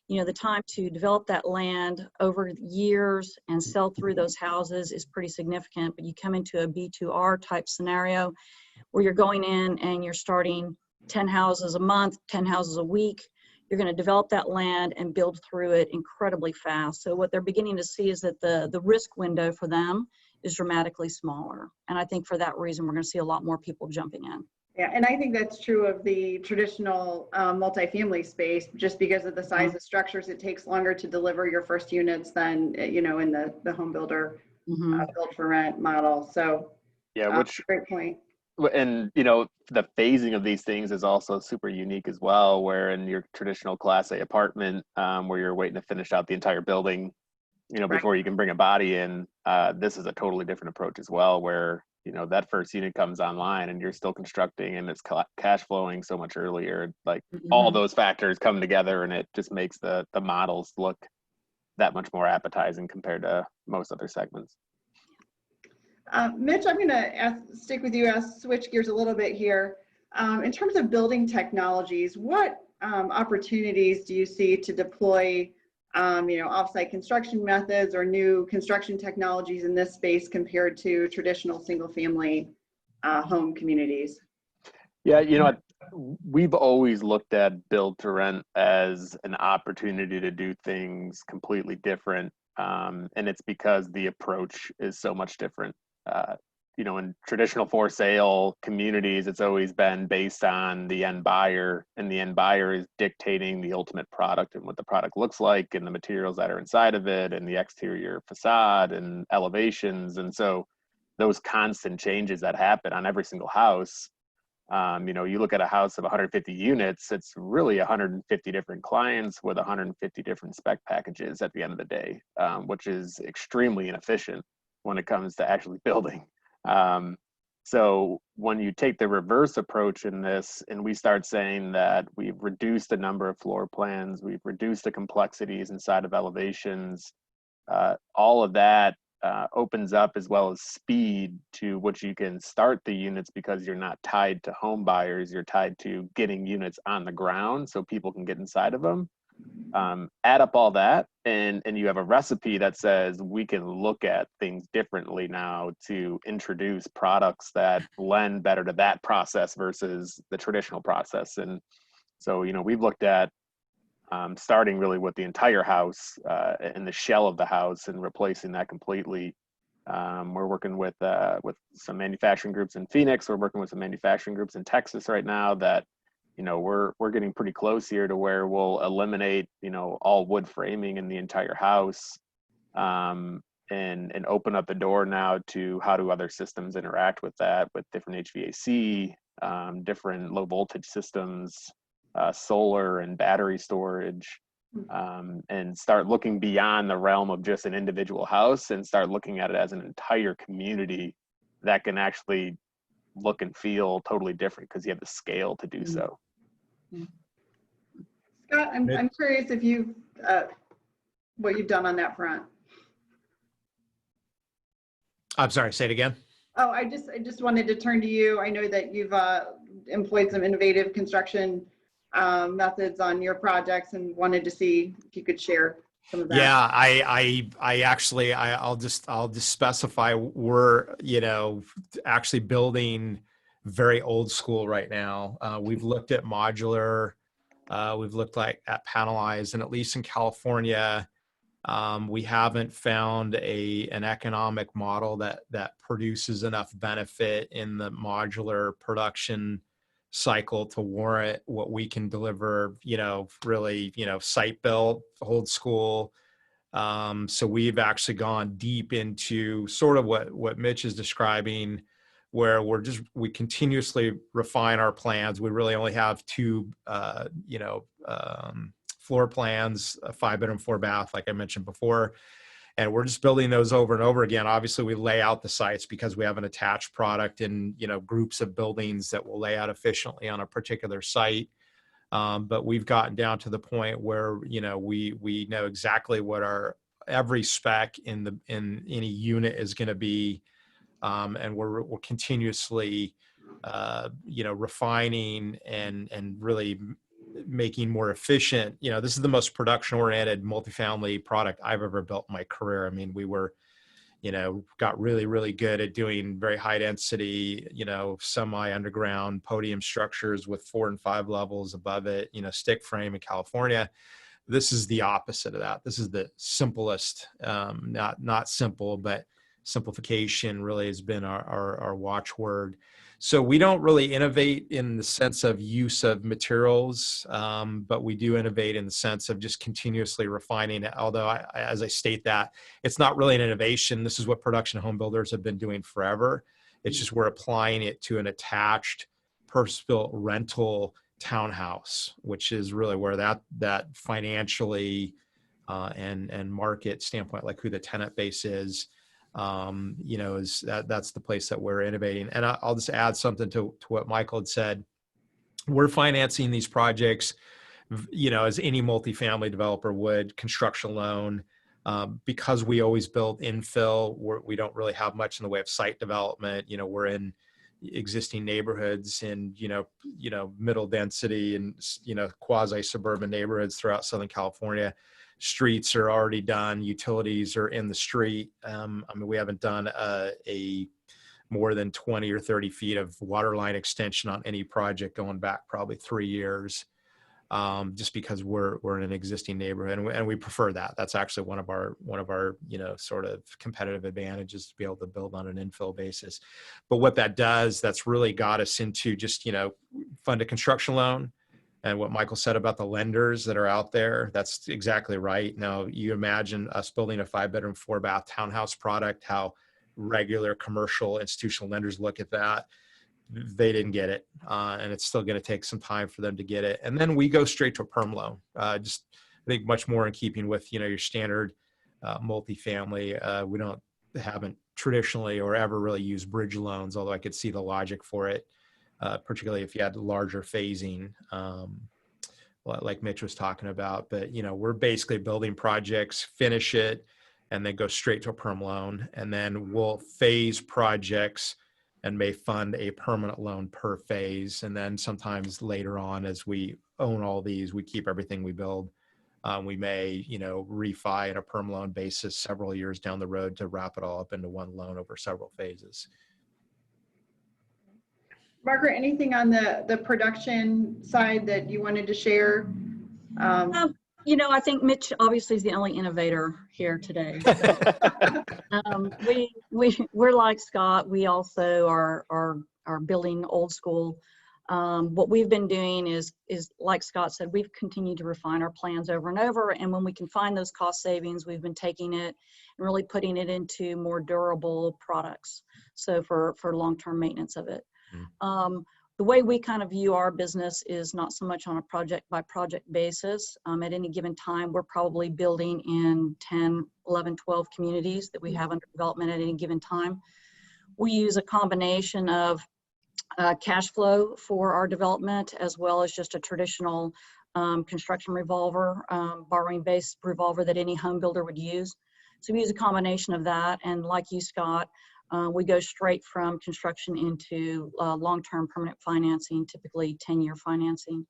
you know, the time to develop that land over years and sell through those houses is pretty significant. But you come into a B2R type scenario where you're going in and you're starting 10 houses a month, 10 houses a week. You're going to develop that land and build through it incredibly fast. So what they're beginning to see is that the risk window for them is dramatically smaller. And I think for that reason, we're going to see a lot more people jumping in. Yeah, and I think that's true of the traditional multifamily space, just because of the size of structures. It takes longer to deliver your first units than, you know, in the home builder build for rent model. So yeah, which great point. And you know, the phasing of these things is also super unique as well, where in your traditional Class A apartment, where you're waiting to finish out the entire building, you know, before you can bring a body in, this is a totally different approach as well, where, you know, that first unit comes online and you're still constructing and it's cash flowing so much earlier. Like all those factors come together and it just makes the models look that much more appetizing compared to most other segments. Mitch, I'm going to stick with you, switch gears a little bit here. In terms of building technologies, what opportunities do you see to deploy, you know, offsite construction methods or new construction technologies in this space compared to traditional single-family home communities? Yeah, you know, we've always looked at build to rent as an opportunity to do things completely different, and it's because the approach is so much different. You know, in traditional for sale communities, it's always been based on the end buyer, and the end buyer is dictating the ultimate product and what the product looks like and the materials that are inside of it and the exterior facade and elevations. And so those constant changes that happen on every single house, you know, you look at a house of 150 units, it's really 150 different clients with 150 different spec packages at the end of the day, which is extremely inefficient when it comes to actually building. So when you take the reverse approach in this and we start saying that we've reduced the number of floor plans, we've reduced the complexities inside of elevations, all of that opens up, as well as speed to which you can start the units, because you're not tied to home buyers, you're tied to getting units on the ground so people can get inside of them. Add up all that and you have a recipe that says we can look at things differently now to introduce products that lend better to that process versus the traditional process. And so, you know, we've looked at starting really with the entire house and the shell of the house and replacing that completely. We're working with some manufacturing groups in Phoenix. We're working with some manufacturing groups in Texas right now that, you know, we're getting pretty close here to where we'll eliminate, you know, all wood framing in the entire house, and open up the door now to how do other systems interact with that, with different HVAC, different low voltage systems, solar and battery storage. and start looking beyond the realm of just an individual house and start looking at it as an entire community that can actually look and feel totally different because you have the scale to do so. Scott, I'm curious if you've, what you've done on that front. I'm sorry, say it again. Oh, I just wanted to turn to you. I know that you've employed some innovative construction methods on your projects and wanted to see if you could share some of that. Yeah, I actually, I'll just specify we're, actually building very old school right now. We've looked at modular, we've looked at panelized, and at least in California, we haven't found an economic model that produces enough benefit in the modular production cycle to warrant what we can deliver, really, site built, old school. So we've actually gone deep into sort of what Mitch is describing, where we continuously refine our plans. We really only have two, floor plans, a 5-bedroom, 4-bath, like I mentioned before. And we're just building those over and over again. Obviously, we lay out the sites because we have an attached product in, groups of buildings that will lay out efficiently on a particular site. But we've gotten down to the point where, we know exactly what our every spec in any unit is going to be. And we're continuously, refining and really making more efficient. This is the most production oriented multifamily product I've ever built in my career. I mean, we were, got really, really good at doing very high density, semi underground podium structures with 4 and 5 levels above it, stick frame in California. This is the opposite of that. This is the simplest, not simple, but simplification really has been our watchword. So we don't really innovate in the sense of use of materials, but we do innovate in the sense of just continuously refining it. Although, as I state that, it's not really an innovation. This is what production home builders have been doing forever. It's just we're applying it to an attached purpose-built rental townhouse, which is really where that financially and market standpoint, like who the tenant base is, is that's the place that we're innovating. And I'll just add something to what Michael had said. We're financing these projects, as any multifamily developer would, construction loan, because we always build infill. We don't really have much in the way of site development. We're in existing neighborhoods in, middle density and, quasi suburban neighborhoods throughout Southern California. Streets are already done. Utilities are in the street. We haven't done a more than 20 or 30 feet of water line extension on any project going back probably 3 years, just because we're in an existing neighborhood, and we prefer that. That's actually one of our sort of competitive advantages, to be able to build on an infill basis. But what that does, that's really got us into just fund a construction loan. And what Michael said about the lenders that are out there, that's exactly right. Now, you imagine us building a 5-bedroom, 4-bath townhouse product, how regular commercial institutional lenders look at that. They didn't get it. And it's still going to take some time for them to get it. And then we go straight to a perm loan. Just, I think, much more in keeping with, your standard multifamily. We haven't traditionally or ever really used bridge loans, although I could see the logic for it. Particularly if you had larger phasing, like Mitch was talking about. But, we're basically building projects, finish it, and then go straight to a perm loan. And then we'll phase projects and may fund a permanent loan per phase. And then sometimes later on, as we own all these, we keep everything we build. We may, refi in a perm loan basis several years down the road to wrap it all up into one loan over several phases. Margaret, anything on the production side that you wanted to share? I think Mitch obviously is the only innovator here today. We're like Scott. We also are building old school. What we've been doing is like Scott said, we've continued to refine our plans over and over. And when we can find those cost savings, we've been taking it and really putting it into more durable products. So for long-term maintenance of it. The way we kind of view our business is not so much on a project by project basis. At any given time, we're probably building in 10, 11, 12 communities that we have under development at any given time. We use a combination of cash flow for our development, as well as just a traditional construction revolver, borrowing-based revolver that any home builder would use. So we use a combination of that, and like you, Scott, we go straight from construction into long-term permanent financing, typically 10-year financing,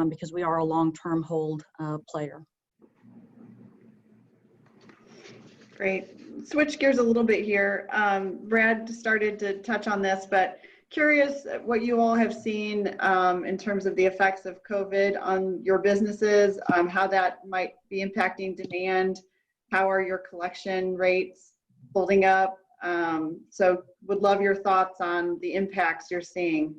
because we are a long-term hold player. Great. Switch gears a little bit here. Brad started to touch on this, but curious what you all have seen in terms of the effects of COVID on your businesses, how that might be impacting demand. How are your collection rates holding up? So would love your thoughts on the impacts you're seeing.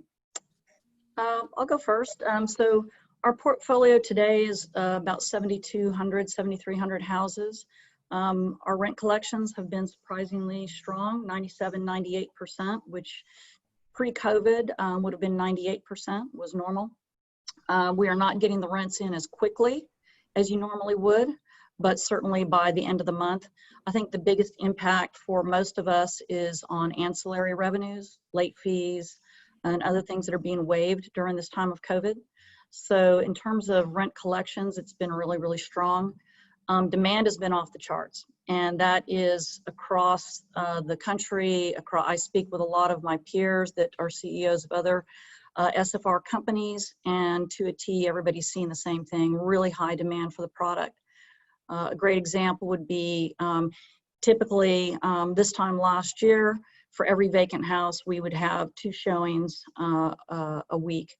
I'll go first. So our portfolio today is about 7,200, 7,300 houses. Our rent collections have been surprisingly strong, 97, 98%, which pre-COVID would have been 98% was normal. We are not getting the rents in as quickly as you normally would, but certainly by the end of the month. I think the biggest impact for most of us is on ancillary revenues, late fees, and other things that are being waived during this time of COVID. So in terms of rent collections, it's been really, really strong. Demand has been off the charts, and that is across the country. I speak with a lot of my peers that are CEOs of other SFR companies, and to a T, everybody's seeing the same thing, really high demand for the product. A great example would be typically this time last year, for every vacant house, we would have 2 showings a week.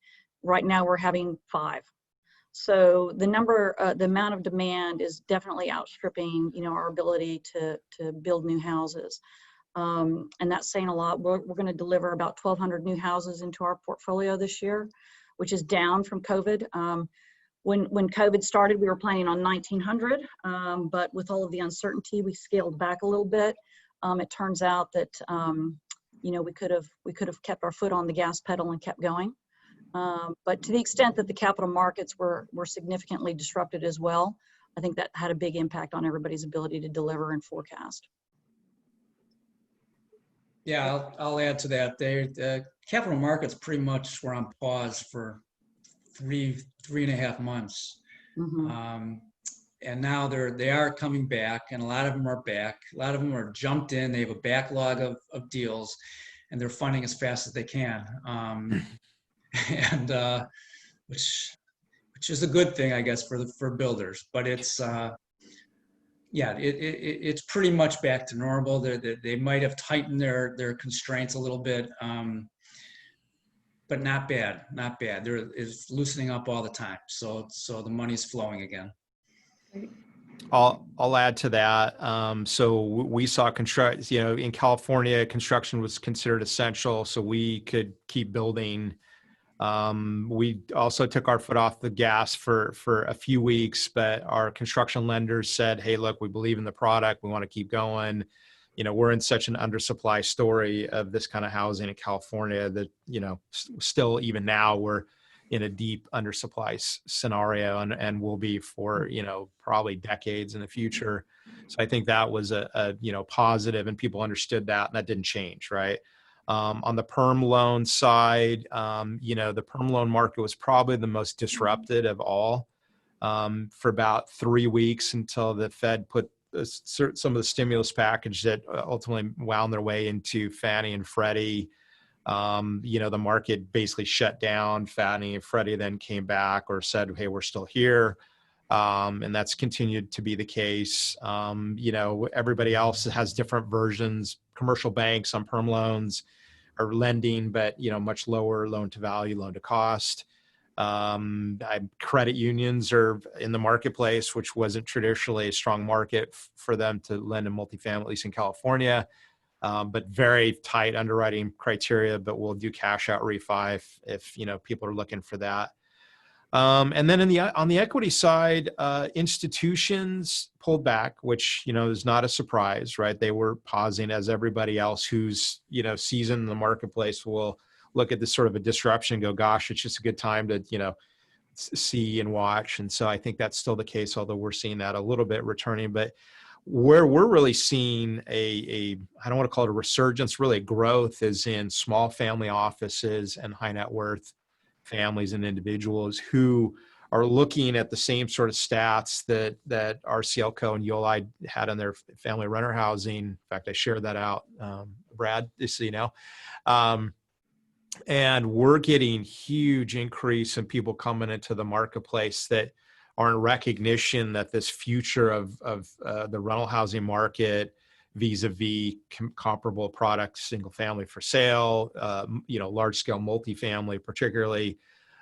Right now we're having 5. So the amount of demand is definitely outstripping, our ability to build new houses. And that's saying a lot. We're going to deliver about 1,200 new houses into our portfolio this year, which is down from COVID. When COVID started, we were planning on 1,900, but with all of the uncertainty, we scaled back a little bit. It turns out that we could have kept our foot on the gas pedal and kept going. But to the extent that the capital markets were significantly disrupted as well, I think that had a big impact on everybody's ability to deliver and forecast. Yeah, I'll add to that. The capital markets pretty much were on pause for three and a half months. Mm-hmm. And now they are coming back, and a lot of them are back. A lot of them are jumped in. They have a backlog of deals, and they're funding as fast as they can. And which is a good thing, I guess, for builders. But it's it's pretty much back to normal. They might have tightened their constraints a little bit. But not bad. There is loosening up all the time. So the money's flowing again. I'll add to that. So we saw in California, construction was considered essential, so we could keep building. We also took our foot off the gas for a few weeks, but our construction lenders said, hey, look, we believe in the product. We want to keep going. We're in such an undersupply story of this kind of housing in California that, still even now we're in a deep undersupply scenario and will be for, probably decades in the future. So I think that was a positive, and people understood that, and that didn't change, right? On the perm loan side, the perm loan market was probably the most disrupted of all for about 3 weeks until the Fed put some of the stimulus package that ultimately wound their way into Fannie and Freddie. The market basically shut down. Fannie and Freddie then came back or said, hey, we're still here. And that's continued to be the case. Everybody else has different versions. Commercial banks on perm loans are lending, but, much lower loan to value, loan to cost. Credit unions are in the marketplace, which wasn't traditionally a strong market for them to lend in multifamily, at least in California, but very tight underwriting criteria, but we'll do cash out refi if people are looking for that. And then on the equity side, institutions pulled back, which, is not a surprise, right? They were pausing, as everybody else who's, seasoned in the marketplace will look at this sort of a disruption and go, gosh, it's just a good time to, see and watch. And so I think that's still the case, although we're seeing that a little bit returning. But where we're really seeing I don't want to call it a resurgence, really a growth, is in small family offices and high net worth families and individuals who are looking at the same sort of stats that RCLCO and ULI had on their family renter housing. In fact, I shared that out, Brad, just so you know. And we're getting huge increase in people coming into the marketplace that are in recognition that this future of the rental housing market vis-a-vis comparable products, single family for sale, large scale multifamily, particularly,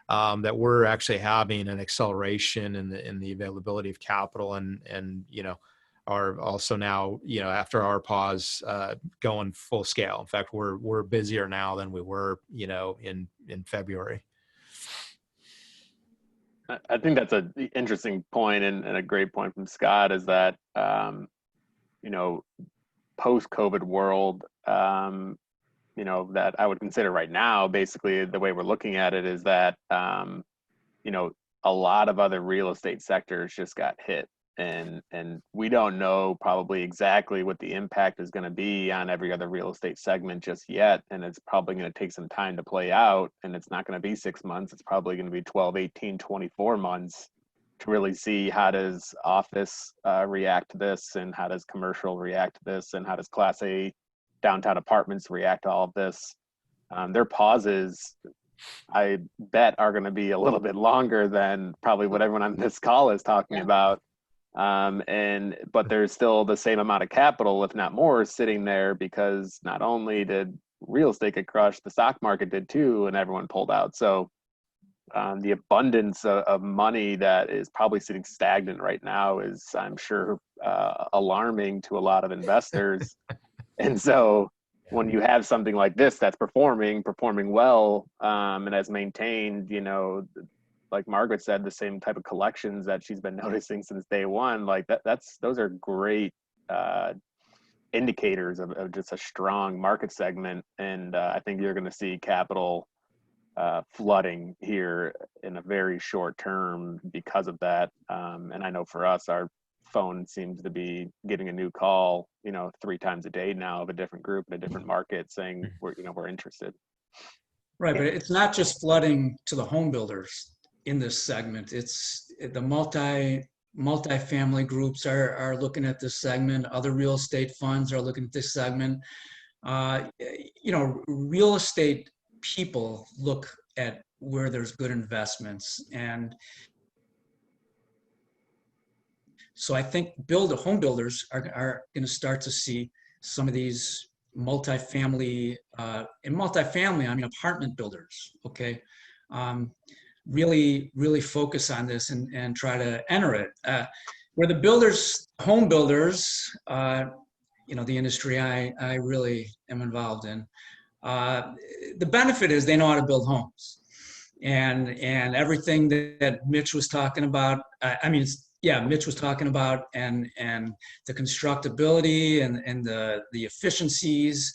that we're actually having an acceleration in the availability of capital, and are also now, after our pause, going full scale. In fact, we're busier now than we were, in February. I think that's an interesting point, and a great point from Scott, is that, post-COVID world, that I would consider right now, basically the way we're looking at it is that, a lot of other real estate sectors just got hit. And we don't know probably exactly what the impact is going to be on every other real estate segment just yet. And it's probably going to take some time to play out. And it's not going to be 6 months. It's probably going to be 12, 18, 24 months to really see how does office react to this, and how does commercial react to this, and how does Class A downtown apartments react to all of this. Their pauses, I bet, are going to be a little bit longer than probably what everyone on this call is talking about. But there's still the same amount of capital, if not more, sitting there, because not only did real estate get crushed, the stock market did too, and everyone pulled out. So the abundance of money that is probably sitting stagnant right now is, I'm sure, alarming to a lot of investors. And so when you have something like this that's performing well, and has maintained, like Margaret said, the same type of collections that she's been noticing since day one, like those are great indicators of just a strong market segment. And I think you're going to see capital flooding here in a very short term because of that. And I know for us, our phone seems to be getting a new call, 3 times a day now, of a different group in a different market saying we're interested. Right, but it's not just flooding to the home builders in this segment. It's the multi-family groups are looking at this segment. Other real estate funds are looking at this segment. Real estate people look at where there's good investments. And so I think home builders are going to start to see some of these multifamily, I mean apartment builders, okay? Really focus on this and try to enter it. Where the home builders, the industry I really am involved in, the benefit is they know how to build homes, and everything that Mitch was talking about. Mitch was talking about, and the constructability and the efficiencies.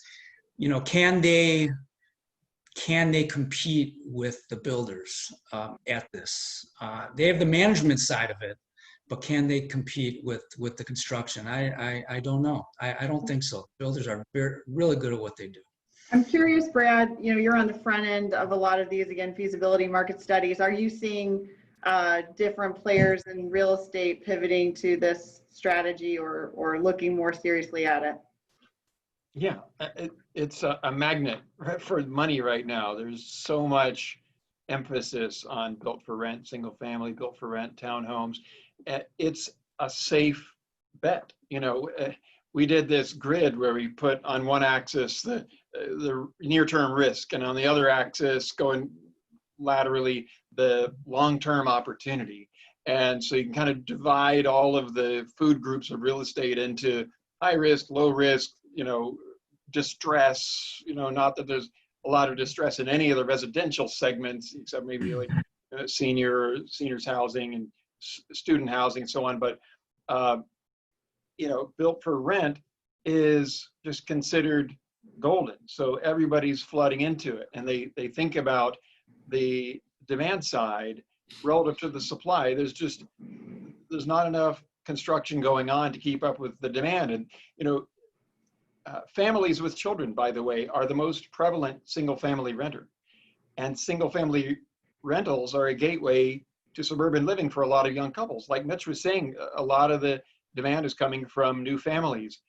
Can they compete with the builders at this? They have the management side of it, but can they compete with the construction? I don't know. I don't think so. Builders are really good at what they do. I'm curious, Brad, you're on the front end of a lot of these, again, feasibility market studies. Are you seeing different players in real estate pivoting to this strategy or looking more seriously at it? Yeah, it's a magnet for money right now. There's so much emphasis on built for rent, single family, built for rent, townhomes. It's a safe bet. We did this grid where we put on one axis the near-term risk, and on the other axis, going laterally, the long-term opportunity. And so you can kind of divide all of the food groups of real estate into high risk, low risk, distress, not that there's a lot of distress in any of the residential segments, except maybe like seniors housing and student housing and so on. But, built for rent is just considered golden. So everybody's flooding into it, and they think about the demand side relative to the supply. There's not enough construction going on to keep up with the demand. And families with children, by the way, are the most prevalent single family renter, and single family rentals are a gateway to suburban living for a lot of young couples. Like Mitch was saying, a lot of the demand is coming from new families,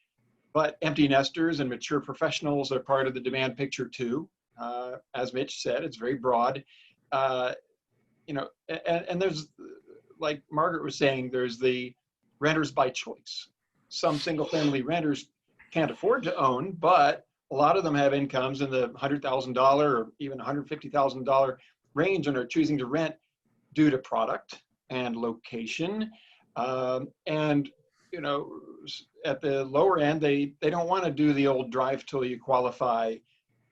but empty nesters and mature professionals are part of the demand picture too. As Mitch said, it's very broad. And there's, like Margaret was saying, there's the renters by choice. Some single family renters can't afford to own, but a lot of them have incomes in the $100,000 or even $150,000 range and are choosing to rent due to product and location. And at the lower end, they don't want to do the old drive till you qualify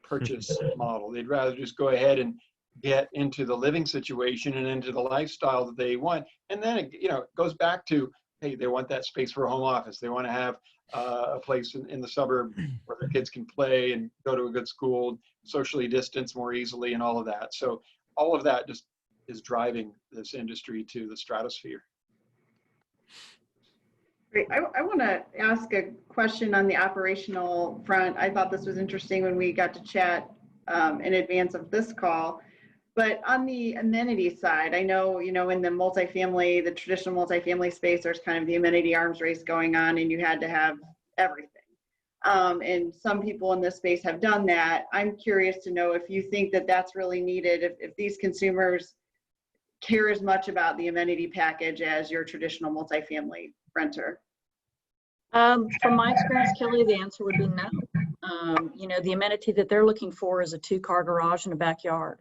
purchase model. They'd rather just go ahead and get into the living situation and into the lifestyle that they want. And then it goes back to, hey, they want that space for a home office. They want to have a place in the suburb where their kids can play and go to a good school, socially distance more easily, and all of that. So all of that just is driving this industry to the stratosphere. Great. I want to ask a question on the operational front. I thought this was interesting when we got to chat in advance of this call. But on the amenity side, I know, in the traditional multifamily space, there's kind of the amenity arms race going on, and you had to have everything. And some people in this space have done that. I'm curious to know if you think that that's really needed, if these consumers care as much about the amenity package as your traditional multifamily renter. From my experience, Kelly, the answer would be no. The amenity that they're looking for is a 2-car garage and a backyard.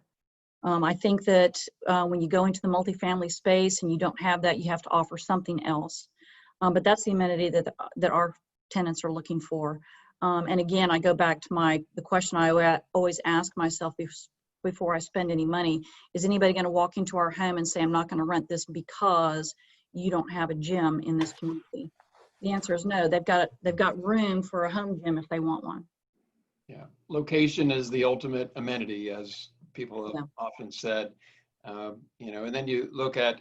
I think that when you go into the multifamily space and you don't have that, you have to offer something else. But that's the amenity that our tenants are looking for. And again, I go back to the question I always ask myself before I spend any money: is anybody going to walk into our home and say, I'm not going to rent this because you don't have a gym in this community? The answer is no. They've got room for a home gym if they want one. Yeah, location is the ultimate amenity, as people have often said. And then you look at,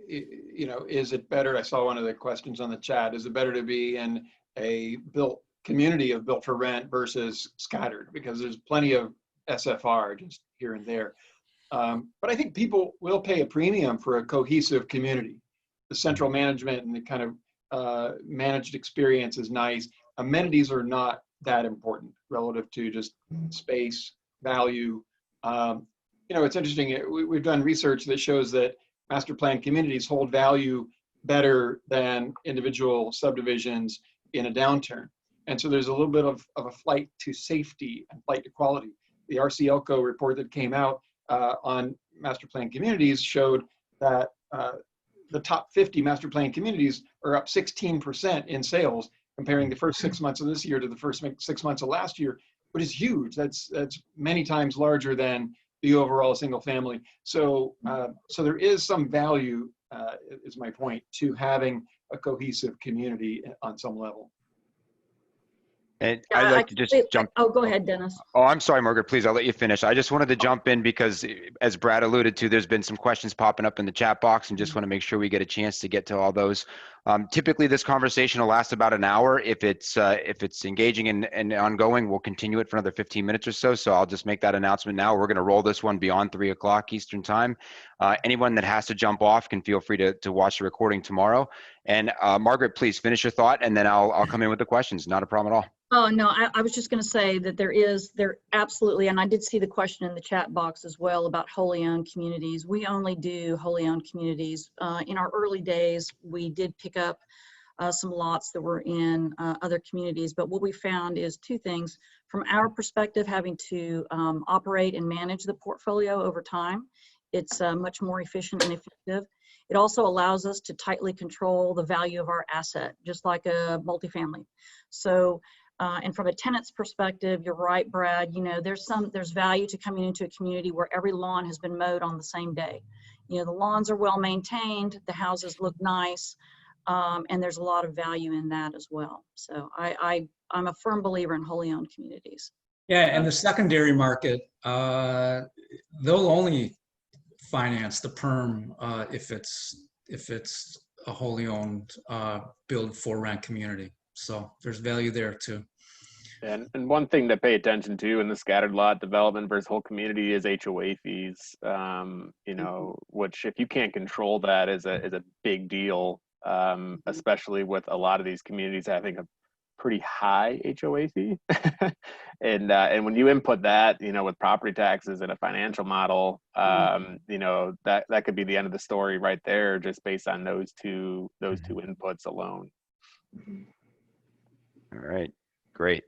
is it better? I saw one of the questions on the chat. Is it better to be in a built community of built for rent versus scattered? Because there's plenty of SFR just here and there. But I think people will pay a premium for a cohesive community. The central management and the kind of managed experience is nice. Amenities are not that important relative to just space, value. It's interesting. We've done research that shows that master plan communities hold value better than individual subdivisions in a downturn. And so there's a little bit of a flight to safety and flight to quality. The RCLCO report that came out on master plan communities showed that the top 50 master plan communities are up 16% in sales, comparing the first 6 months of this year to the first 6 months of last year, which is huge. That's many times larger than the overall single family. So there is some value, is my point, to having a cohesive community on some level. And I'd like to just jump. Oh, go ahead, Dennis. Oh, I'm sorry, Margaret, please, I'll let you finish. I just wanted to jump in because, as Brad alluded to, there's been some questions popping up in the chat box, and just want to make sure we get a chance to get to all those. Typically, this conversation will last about an hour. If it's engaging and ongoing, we'll continue it for another 15 minutes or so. So I'll just make that announcement now. We're going to roll this one beyond 3 o'clock Eastern time. Anyone that has to jump off can feel free to watch the recording tomorrow. And Margaret, please finish your thought, and then I'll come in with the questions. Not a problem at all. Oh, no, I was just going to say that there absolutely, and I did see the question in the chat box as well about wholly owned communities. We only do wholly owned communities. In our early days, we did pick up some lots that were in other communities, but what we found is 2 things. From our perspective, having to operate and manage the portfolio over time, it's much more efficient and effective. It also allows us to tightly control the value of our asset, just like a multifamily. So, and from a tenant's perspective, you're right, Brad, there's value to coming into a community where every lawn has been mowed on the same day. The lawns are well maintained, the houses look nice. And there's a lot of value in that as well. So I'm a firm believer in wholly owned communities. Yeah, and the secondary market, they'll only finance the perm if it's a wholly owned build for rent community. So there's value there too. And one thing to pay attention to in the scattered lot development versus whole community is HOA fees. You know, which if you can't control that is a big deal, especially with a lot of these communities having a pretty high HOA fee. And when you input that, you know, with property taxes and a financial model, you know, that could be the end of the story right there, just based on those two inputs alone. All right, great.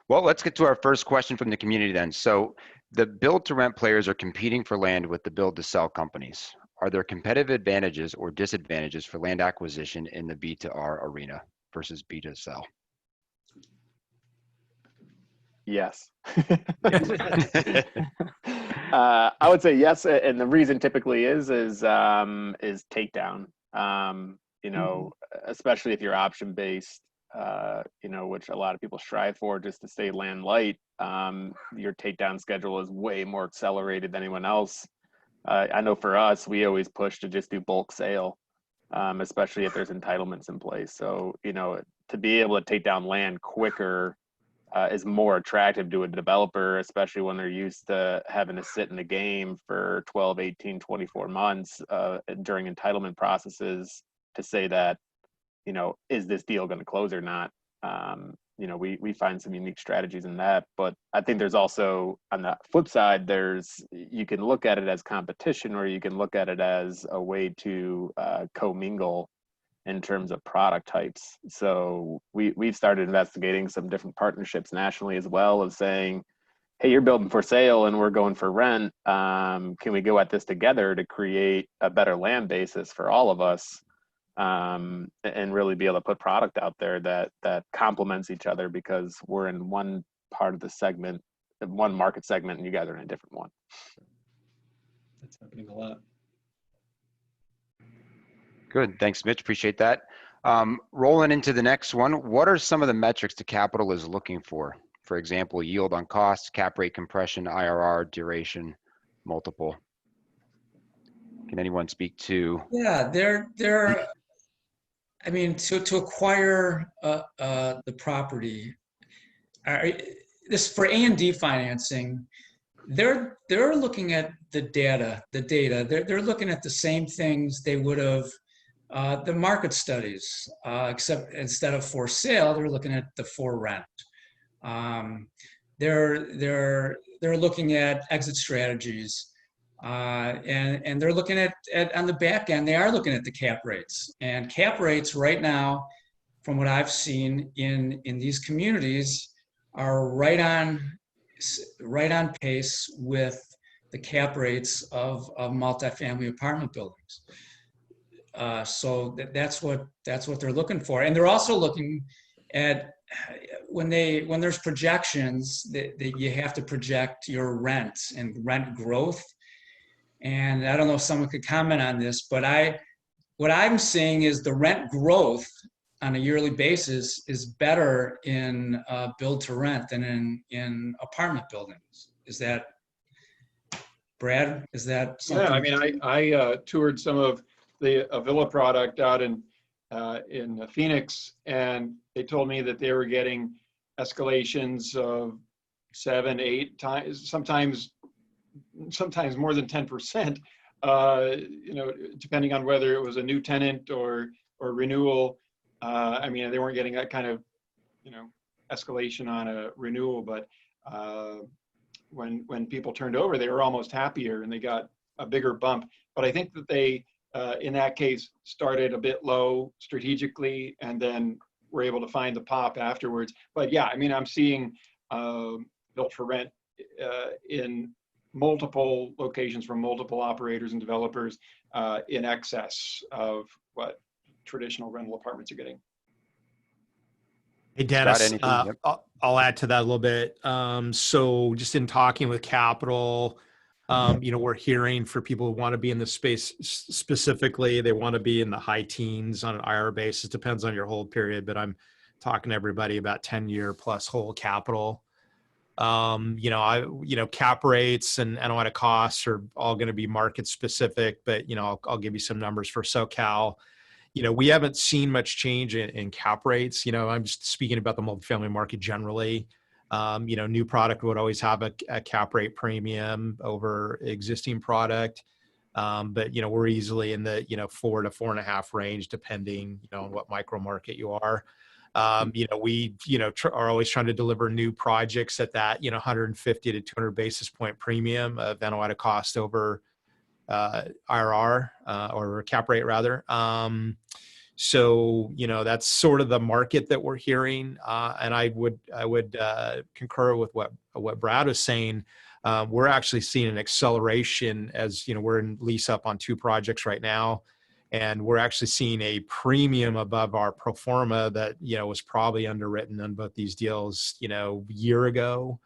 Well, let's get to our first question from the community then. So the build to rent players are competing for land with the build to sell companies. Are there competitive advantages or disadvantages for land acquisition in the B to R arena versus B to sell? Yes. I would say yes, and the reason typically is takedown. You know, especially if you're option based, you know, which a lot of people strive for just to stay land light. Your takedown schedule is way more accelerated than anyone else. I know for us, we always push to just do bulk sale, especially if there's entitlements in place. So, you know, to be able to take down land quicker is more attractive to a developer, especially when they're used to having to sit in the game for 12, 18, 24 months during entitlement processes to say that, you know, is this deal going to close or not? You know, we find some unique strategies in that, but I think there's also, on the flip side, you can look at it as competition, or you can look at it as a way to commingle in terms of product types. So we've started investigating some different partnerships nationally as well, of saying, hey, you're building for sale and we're going for rent. Can we go at this together to create a better land basis for all of us, and really be able to put product out there that complements each other, because we're in one part of the segment, one market segment, and you guys are in a different one. That's happening a lot. Good, thanks, Mitch, appreciate that. Rolling into the next one, what are some of the metrics the capital is looking for? For example, yield on cost, cap rate compression, IRR, duration, multiple. Can anyone speak to? Yeah, I mean, to acquire the property, this for A&D financing, they're looking at the data. They're looking at the same things they would have, the market studies, except instead of for sale, they're looking at the for rent. They're looking at exit strategies. And they're looking at on the back end, they are looking at the cap rates, and cap rates right now, from what I've seen in these communities, are right on pace with the cap rates of multifamily apartment buildings. So that's what they're looking for, and they're also looking at when there's projections that you have to project your rent and rent growth. And I don't know if someone could comment on this, but what I'm seeing is the rent growth on a yearly basis is better in build to rent than in apartment buildings. Is that, Brad? Is that something? Yeah, I mean, I toured some of the villa product out in Phoenix, and they told me that they were getting escalations of 7, 8 times, sometimes more than 10%, you know, depending on whether it was a new tenant or renewal. I mean, they weren't getting that kind of, you know, escalation on a renewal, but when people turned over, they were almost happier and they got a bigger bump. But I think that they, in that case, started a bit low strategically and then were able to find the pop afterwards. But yeah, I mean, I'm seeing built for rent in multiple locations from multiple operators and developers in excess of what traditional rental apartments are getting. Hey, Dennis, Yep. I'll add to that a little bit. So just in talking with capital, We're hearing for people who want to be in the space specifically, they want to be in the high teens on an IR basis. Depends on your hold period, but I'm talking to everybody about 10-year plus hold capital. Cap rates and NOI to costs are all going to be market specific, but I'll give you some numbers for SoCal. We haven't seen much change in cap rates. I'm just speaking about the multifamily market generally. New product would always have a cap rate premium over existing product. But we're easily in the 4 to 4.5 range, depending on what micro market you are. We are always trying to deliver new projects at that 150 to 200 basis point premium of NOI to cost over IRR or cap rate rather. So that's sort of the market that we're hearing, and I would concur with what Brad was saying. We're actually seeing an acceleration as we're in lease up on 2 projects right now, and we're actually seeing a premium above our pro forma that was probably underwritten on both these deals year ago.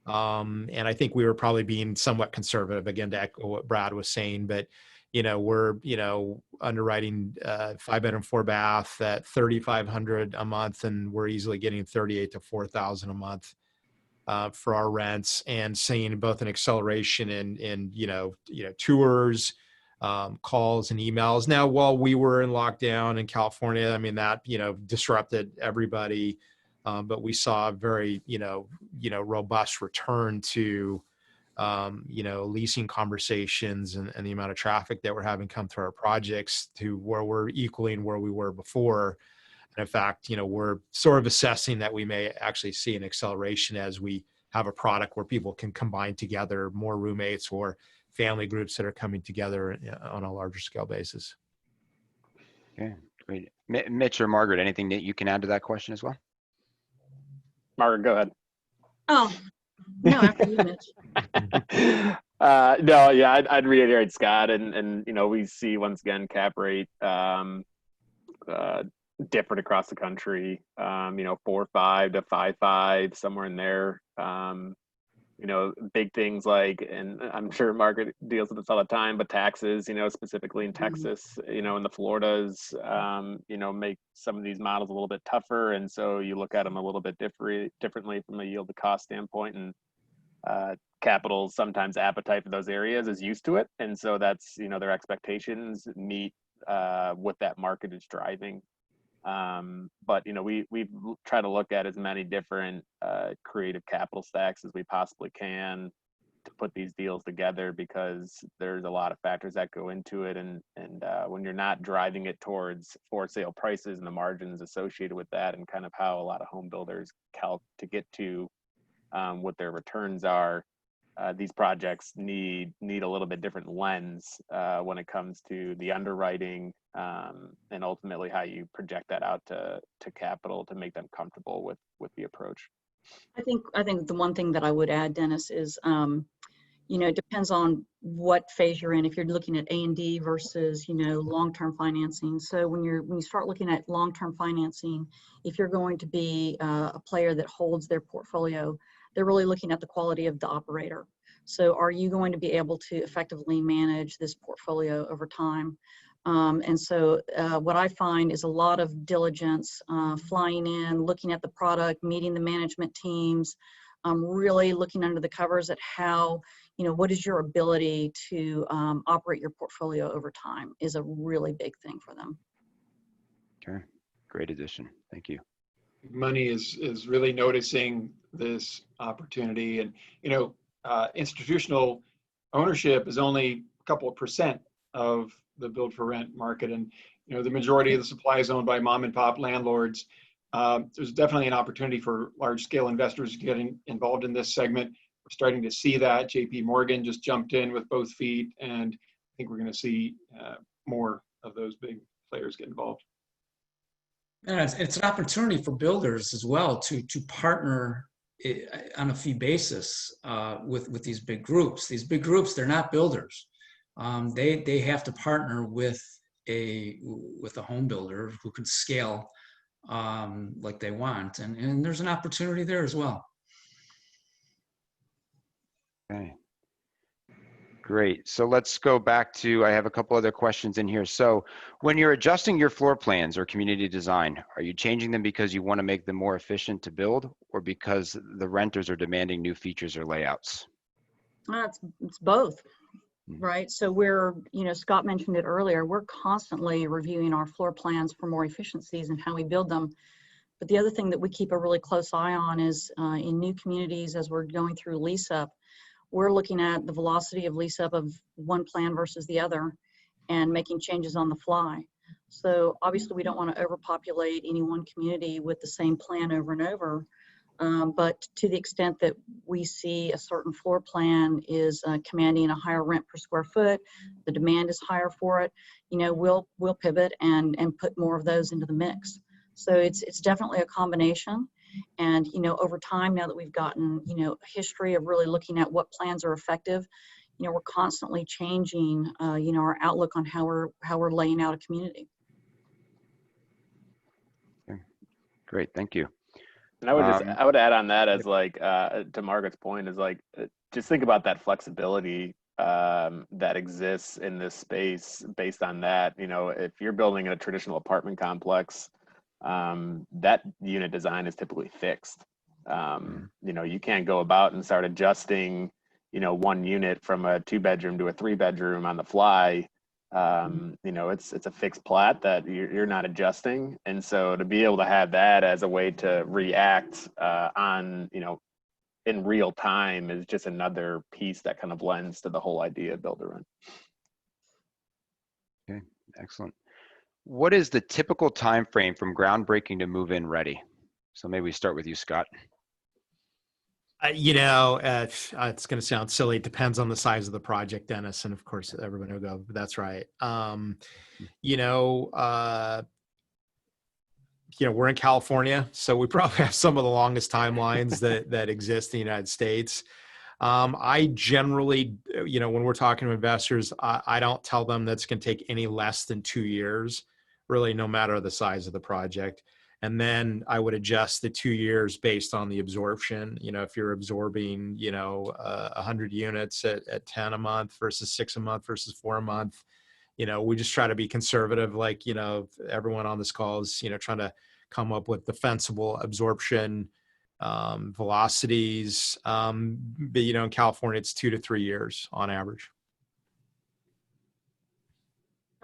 And I think we were probably being somewhat conservative, again, to echo what Brad was saying, but we're underwriting 5-bedroom 4-bath at $3,500 a month, and we're easily getting $38,000 to $4,000 a month for our rents, and seeing both an acceleration in tours, calls and emails. Now, while we were in lockdown in California, I mean, that disrupted everybody, but we saw a very robust return to leasing conversations and the amount of traffic that we're having come through our projects to where we're equaling where we were before. And in fact, we're sort of assessing that we may actually see an acceleration as we have a product where people can combine together, more roommates or family groups that are coming together on a larger scale basis. Okay, great. Mitch or Margaret, anything that you can add to that question as well? Margaret, go ahead. Oh, no, after you, Mitch. No, yeah, I'd reiterate Scott, and we see once again cap rate different across the country. 4.5 to 5.5, somewhere in there. Big things like, and I'm sure Margaret deals with this all the time, but taxes, specifically in Texas, and the Floridas, make some of these models a little bit tougher. And so you look at them a little bit differently from a yield to cost standpoint, and capital sometimes appetite for those areas is used to it. And so that's, their expectations meet what that market is driving. But we've tried to look at as many different creative capital stacks as we possibly can to put these deals together, because there's a lot of factors that go into it, and when you're not driving it towards for sale prices and the margins associated with that, and kind of how a lot of home builders calc to get to what their returns are, these projects need a little bit different lens when it comes to the underwriting, and ultimately how you project that out to capital to make them comfortable with the approach. I think the one thing that I would add, Dennis, is it depends on what phase you're in. If you're looking at A&D versus long-term financing. So when you start looking at long-term financing, if you're going to be a player that holds their portfolio, they're really looking at the quality of the operator. So are you going to be able to effectively manage this portfolio over time? And so what I find is a lot of diligence, flying in, looking at the product, meeting the management teams, really looking under the covers at how, what is your ability to operate your portfolio over time is a really big thing for them. Okay, great addition. Thank you. Money is really noticing this opportunity, and institutional ownership is only a couple of % of the build for rent market, and the majority of the supply is owned by mom and pop landlords. There's definitely an opportunity for large scale investors getting involved in this segment. We're starting to see that. JP Morgan just jumped in with both feet, and I think we're going to see more of those big players get involved. And it's an opportunity for builders as well to partner on a fee basis with these big groups. These big groups, they're not builders. They have to partner with a home builder who can scale like they want, and there's an opportunity there as well. Okay. Great. So let's go back to, I have a couple other questions in here. So when you're adjusting your floor plans or community design, are you changing them because you want to make them more efficient to build or because the renters are demanding new features or layouts? It's both, Mhm. right? So we're, Scott mentioned it earlier, we're constantly reviewing our floor plans for more efficiencies and how we build them. But the other thing that we keep a really close eye on is in new communities, as we're going through lease up, we're looking at the velocity of lease up of one plan versus the other and making changes on the fly. So obviously we don't want to overpopulate any one community with the same plan over and over. But to the extent that we see a certain floor plan is commanding a higher rent per square foot, the demand is higher for it, we'll pivot and put more of those into the mix. So it's definitely a combination. And, over time, now that we've gotten, a history of really looking at what plans are effective, we're constantly changing, our outlook on how we're laying out a community. Okay. Great, thank you. And I would add on that as like, to Margaret's point is like, just think about that flexibility that exists in this space based on that. If you're building a traditional apartment complex, that unit design is typically fixed. You can't go about and start adjusting, one unit from a 2-bedroom to a 3-bedroom on the fly. It's a fixed plat that you're not adjusting. And so to be able to have that as a way to react on, in real time is just another piece that kind of lends to the whole idea of build to rent. Okay, excellent. What is the typical time frame from groundbreaking to move-in ready? So maybe we start with you, Scott. It's going to sound silly. It depends on the size of the project, Dennis. And of course, everybody will go, that's right. We're in California, so we probably have some of the longest timelines that exist in the United States. I generally, when we're talking to investors, I don't tell them that's going to take any less than 2 years, really, no matter the size of the project. And then I would adjust the 2 years based on the absorption. If you're absorbing, 100 units at 10 a month versus 6 a month versus 4 a month, we just try to be conservative. Like, everyone on this call is, trying to come up with defensible absorption velocities. But, in California, it's 2 to 3 years on average.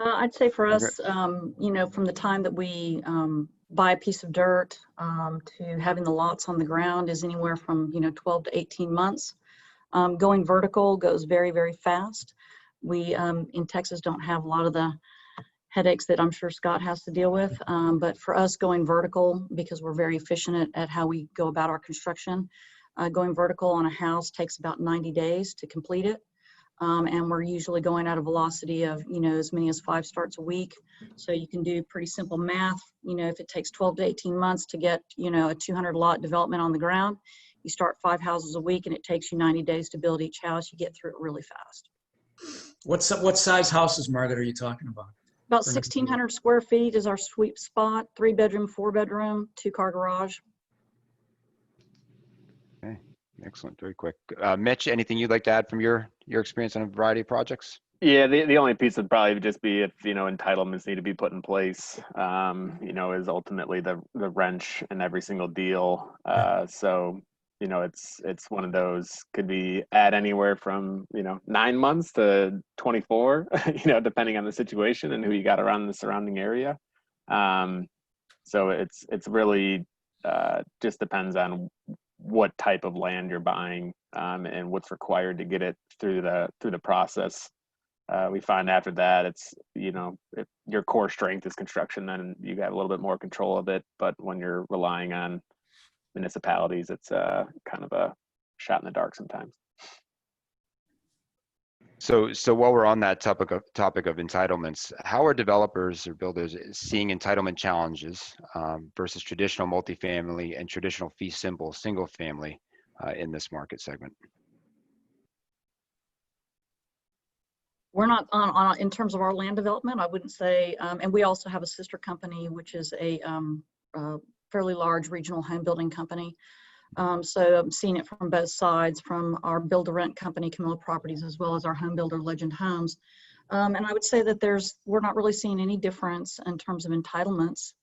I'd say for us, from the time that we buy a piece of dirt to having the lots on the ground is anywhere from 12 to 18 months. Going vertical goes very, very fast. We in Texas don't have a lot of the headaches that I'm sure Scott has to deal with, but for us going vertical, because we're very efficient at how we go about our construction, going vertical on a house takes about 90 days to complete it. And we're usually going at a velocity of, as many as 5 starts a week. So you can do pretty simple math. If it takes 12 to 18 months to get, a 200 lot development on the ground, you start 5 houses a week and it takes you 90 days to build each house. You get through it really fast. What size houses, Margaret, are you talking about? About 1,600 square feet is our sweet spot. 3-bedroom, 4-bedroom, 2-car garage. Okay, excellent, very quick. Mitch, anything you'd like to add from your experience on a variety of projects? Yeah, the only piece would probably just be if, entitlements need to be put in place, is ultimately the wrench in every single deal. So, it's one of those, could be at anywhere from, 9 months to 24, depending on the situation and who you got around the surrounding area. So it's really just depends on what type of land you're buying and what's required to get it through the process. We find after that, it's, if your core strength is construction, then you got a little bit more control of it. But when you're relying on municipalities, it's kind of a shot in the dark sometimes. So while we're on that topic of entitlements, how are developers or builders seeing entitlement challenges versus traditional multifamily and traditional fee simple single family in this market segment? We're not on in terms of our land development, I wouldn't say, and we also have a sister company, which is a fairly large regional home building company. So I'm seeing it from both sides, from our build-to-rent company, Camillo Properties, as well as our home builder, Legend Homes. And I would say that we're not really seeing any difference in terms of entitlements.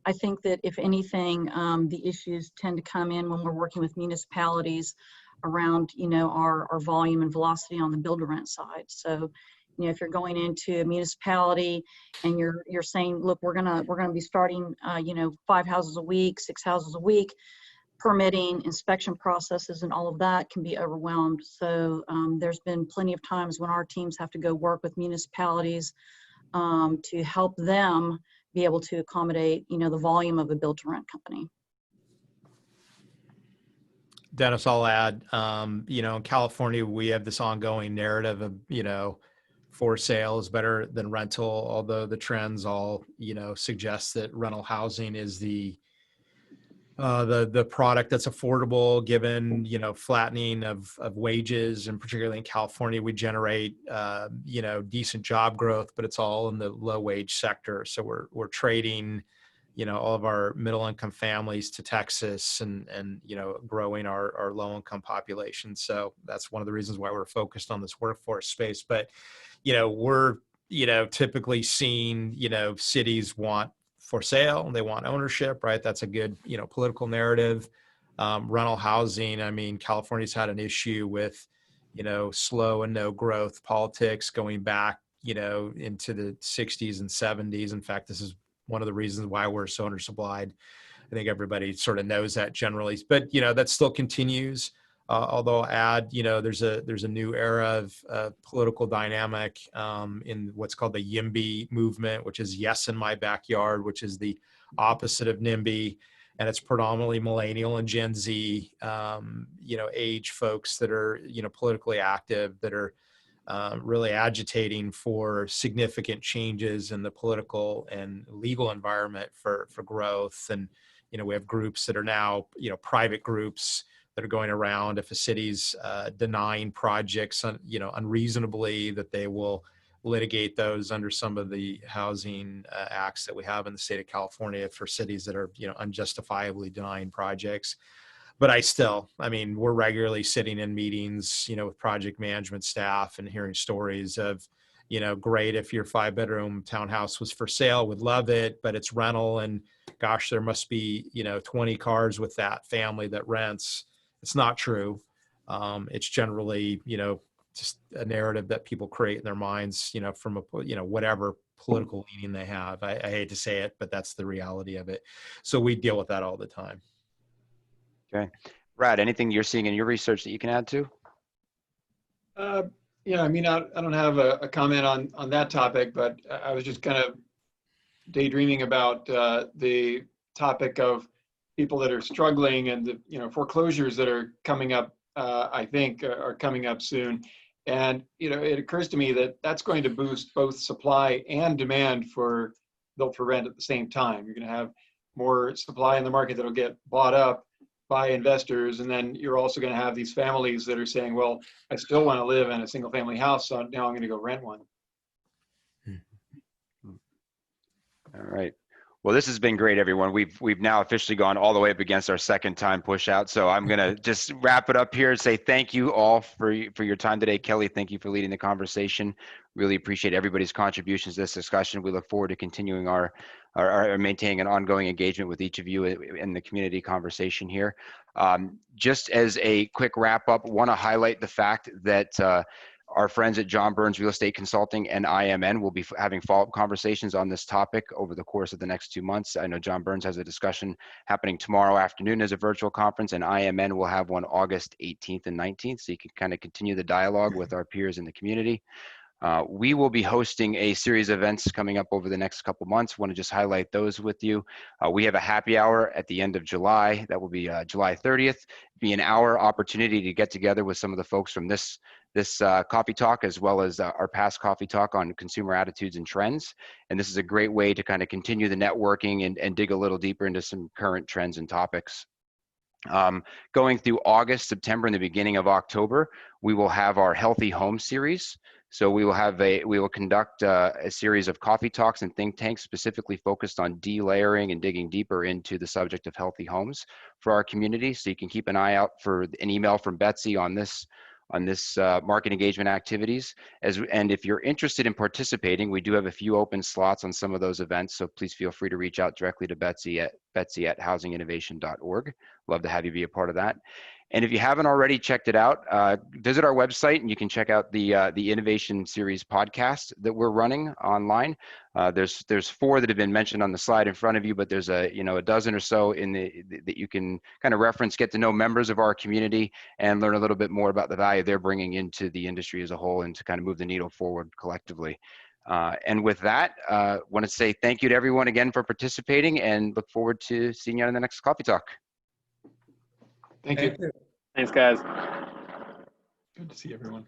I think that if anything, the issues tend to come in when we're working with municipalities around, our volume and velocity on the build-to-rent side. So, if you're going into a municipality and you're saying, look, we're gonna be starting, 5 houses a week, 6 houses a week, permitting, inspection processes, and all of that can be overwhelmed. So there's been plenty of times when our teams have to go work with municipalities to help them be able to accommodate, the volume of a build-to-rent company. Dennis, I'll add, in California, we have this ongoing narrative of, for sale is better than rental, although the trends all, suggest that rental housing is the product that's affordable given, flattening of wages, and particularly in California, we generate, decent job growth, but it's all in the low wage sector. So we're trading, all of our middle income families to Texas and growing our low income population. So that's one of the reasons why we're focused on this workforce space. But, we're, typically seeing, cities want for sale, they want ownership, right? That's a good, political narrative. Rental housing, I mean, California's had an issue with, slow and no growth politics going back, into the 60s and 70s. In fact, this is one of the reasons why we're so undersupplied. I think everybody sort of knows that generally, but that still continues. Although I'll add, there's a new era of political dynamic in what's called the YIMBY movement, which is yes in my backyard, which is the opposite of NIMBY, and it's predominantly millennial and Gen Z, age folks that are politically active, that are really agitating for significant changes in the political and legal environment for growth. And we have groups that are now private groups that are going around, if a city's denying projects, unreasonably, that they will litigate those under some of the housing acts that we have in the state of California for cities that are, unjustifiably denying projects. But we're regularly sitting in meetings, with project management staff and hearing stories of, great, if your 5-bedroom townhouse was for sale, would love it, but it's rental, and gosh, there must be, 20 cars with that family that rents. It's not true. It's generally, just a narrative that people create in their minds, from whatever political leaning they have. I hate to say it, but that's the reality of it. So we deal with that all the time. Okay. Brad, anything you're seeing in your research that you can add to? I don't have a comment on that topic, but I was just kind of daydreaming about the topic of people that are struggling and the foreclosures that are coming up. I think are coming up soon, and it occurs to me that that's going to boost both supply and demand for built for rent at the same time. You're going to have more supply in the market that'll get bought up by investors, and then you're also going to have these families that are saying, well, I still want to live in a single family house, so now I'm going to go rent one. All right. Well, this has been great, everyone. We've now officially gone all the way up against our second time push out. So I'm going to just wrap it up here and say thank you all for your time today. Kelly, thank you for leading the conversation. Really appreciate everybody's contributions to this discussion. We look forward to continuing our maintaining an ongoing engagement with each of you in the community conversation here. Just as a quick wrap up, want to highlight the fact that our friends at John Burns Real Estate Consulting and IMN will be having follow-up conversations on this topic over the course of the next 2 months. I know John Burns has a discussion happening tomorrow afternoon as a virtual conference, and IMN will have one August 18th and 19th, so you can kind of continue the dialogue with our peers in the community. We will be hosting a series of events coming up over the next couple months. Want to just highlight those with you. We have a happy hour at the end of July. That will be July 30th. Be an hour opportunity to get together with some of the folks from this coffee talk, as well as our past coffee talk on consumer attitudes and trends. And this is a great way to kind of continue the networking and dig a little deeper into some current trends and topics. Going through August, September, and the beginning of October, we will have our Healthy Home series. So we will conduct a series of coffee talks and think tanks specifically focused on delayering and digging deeper into the subject of healthy homes for our community. So you can keep an eye out for an email from Betsy on this market engagement activities. And if you're interested in participating, we do have a few open slots on some of those events. So please feel free to reach out directly to Betsy at housinginnovation.org. Love to have you be a part of that. And if you haven't already checked it out, visit our website and you can check out the Innovation Series podcast that we're running online. There's 4 that have been mentioned on the slide in front of you, but there's a dozen or so that you can kind of reference, get to know members of our community and learn a little bit more about the value they're bringing into the industry as a whole and to kind of move the needle forward collectively. And with that, want to say thank you to everyone again for participating and look forward to seeing you on the next Coffee Talk. Thank you. Thanks, guys. Good to see everyone.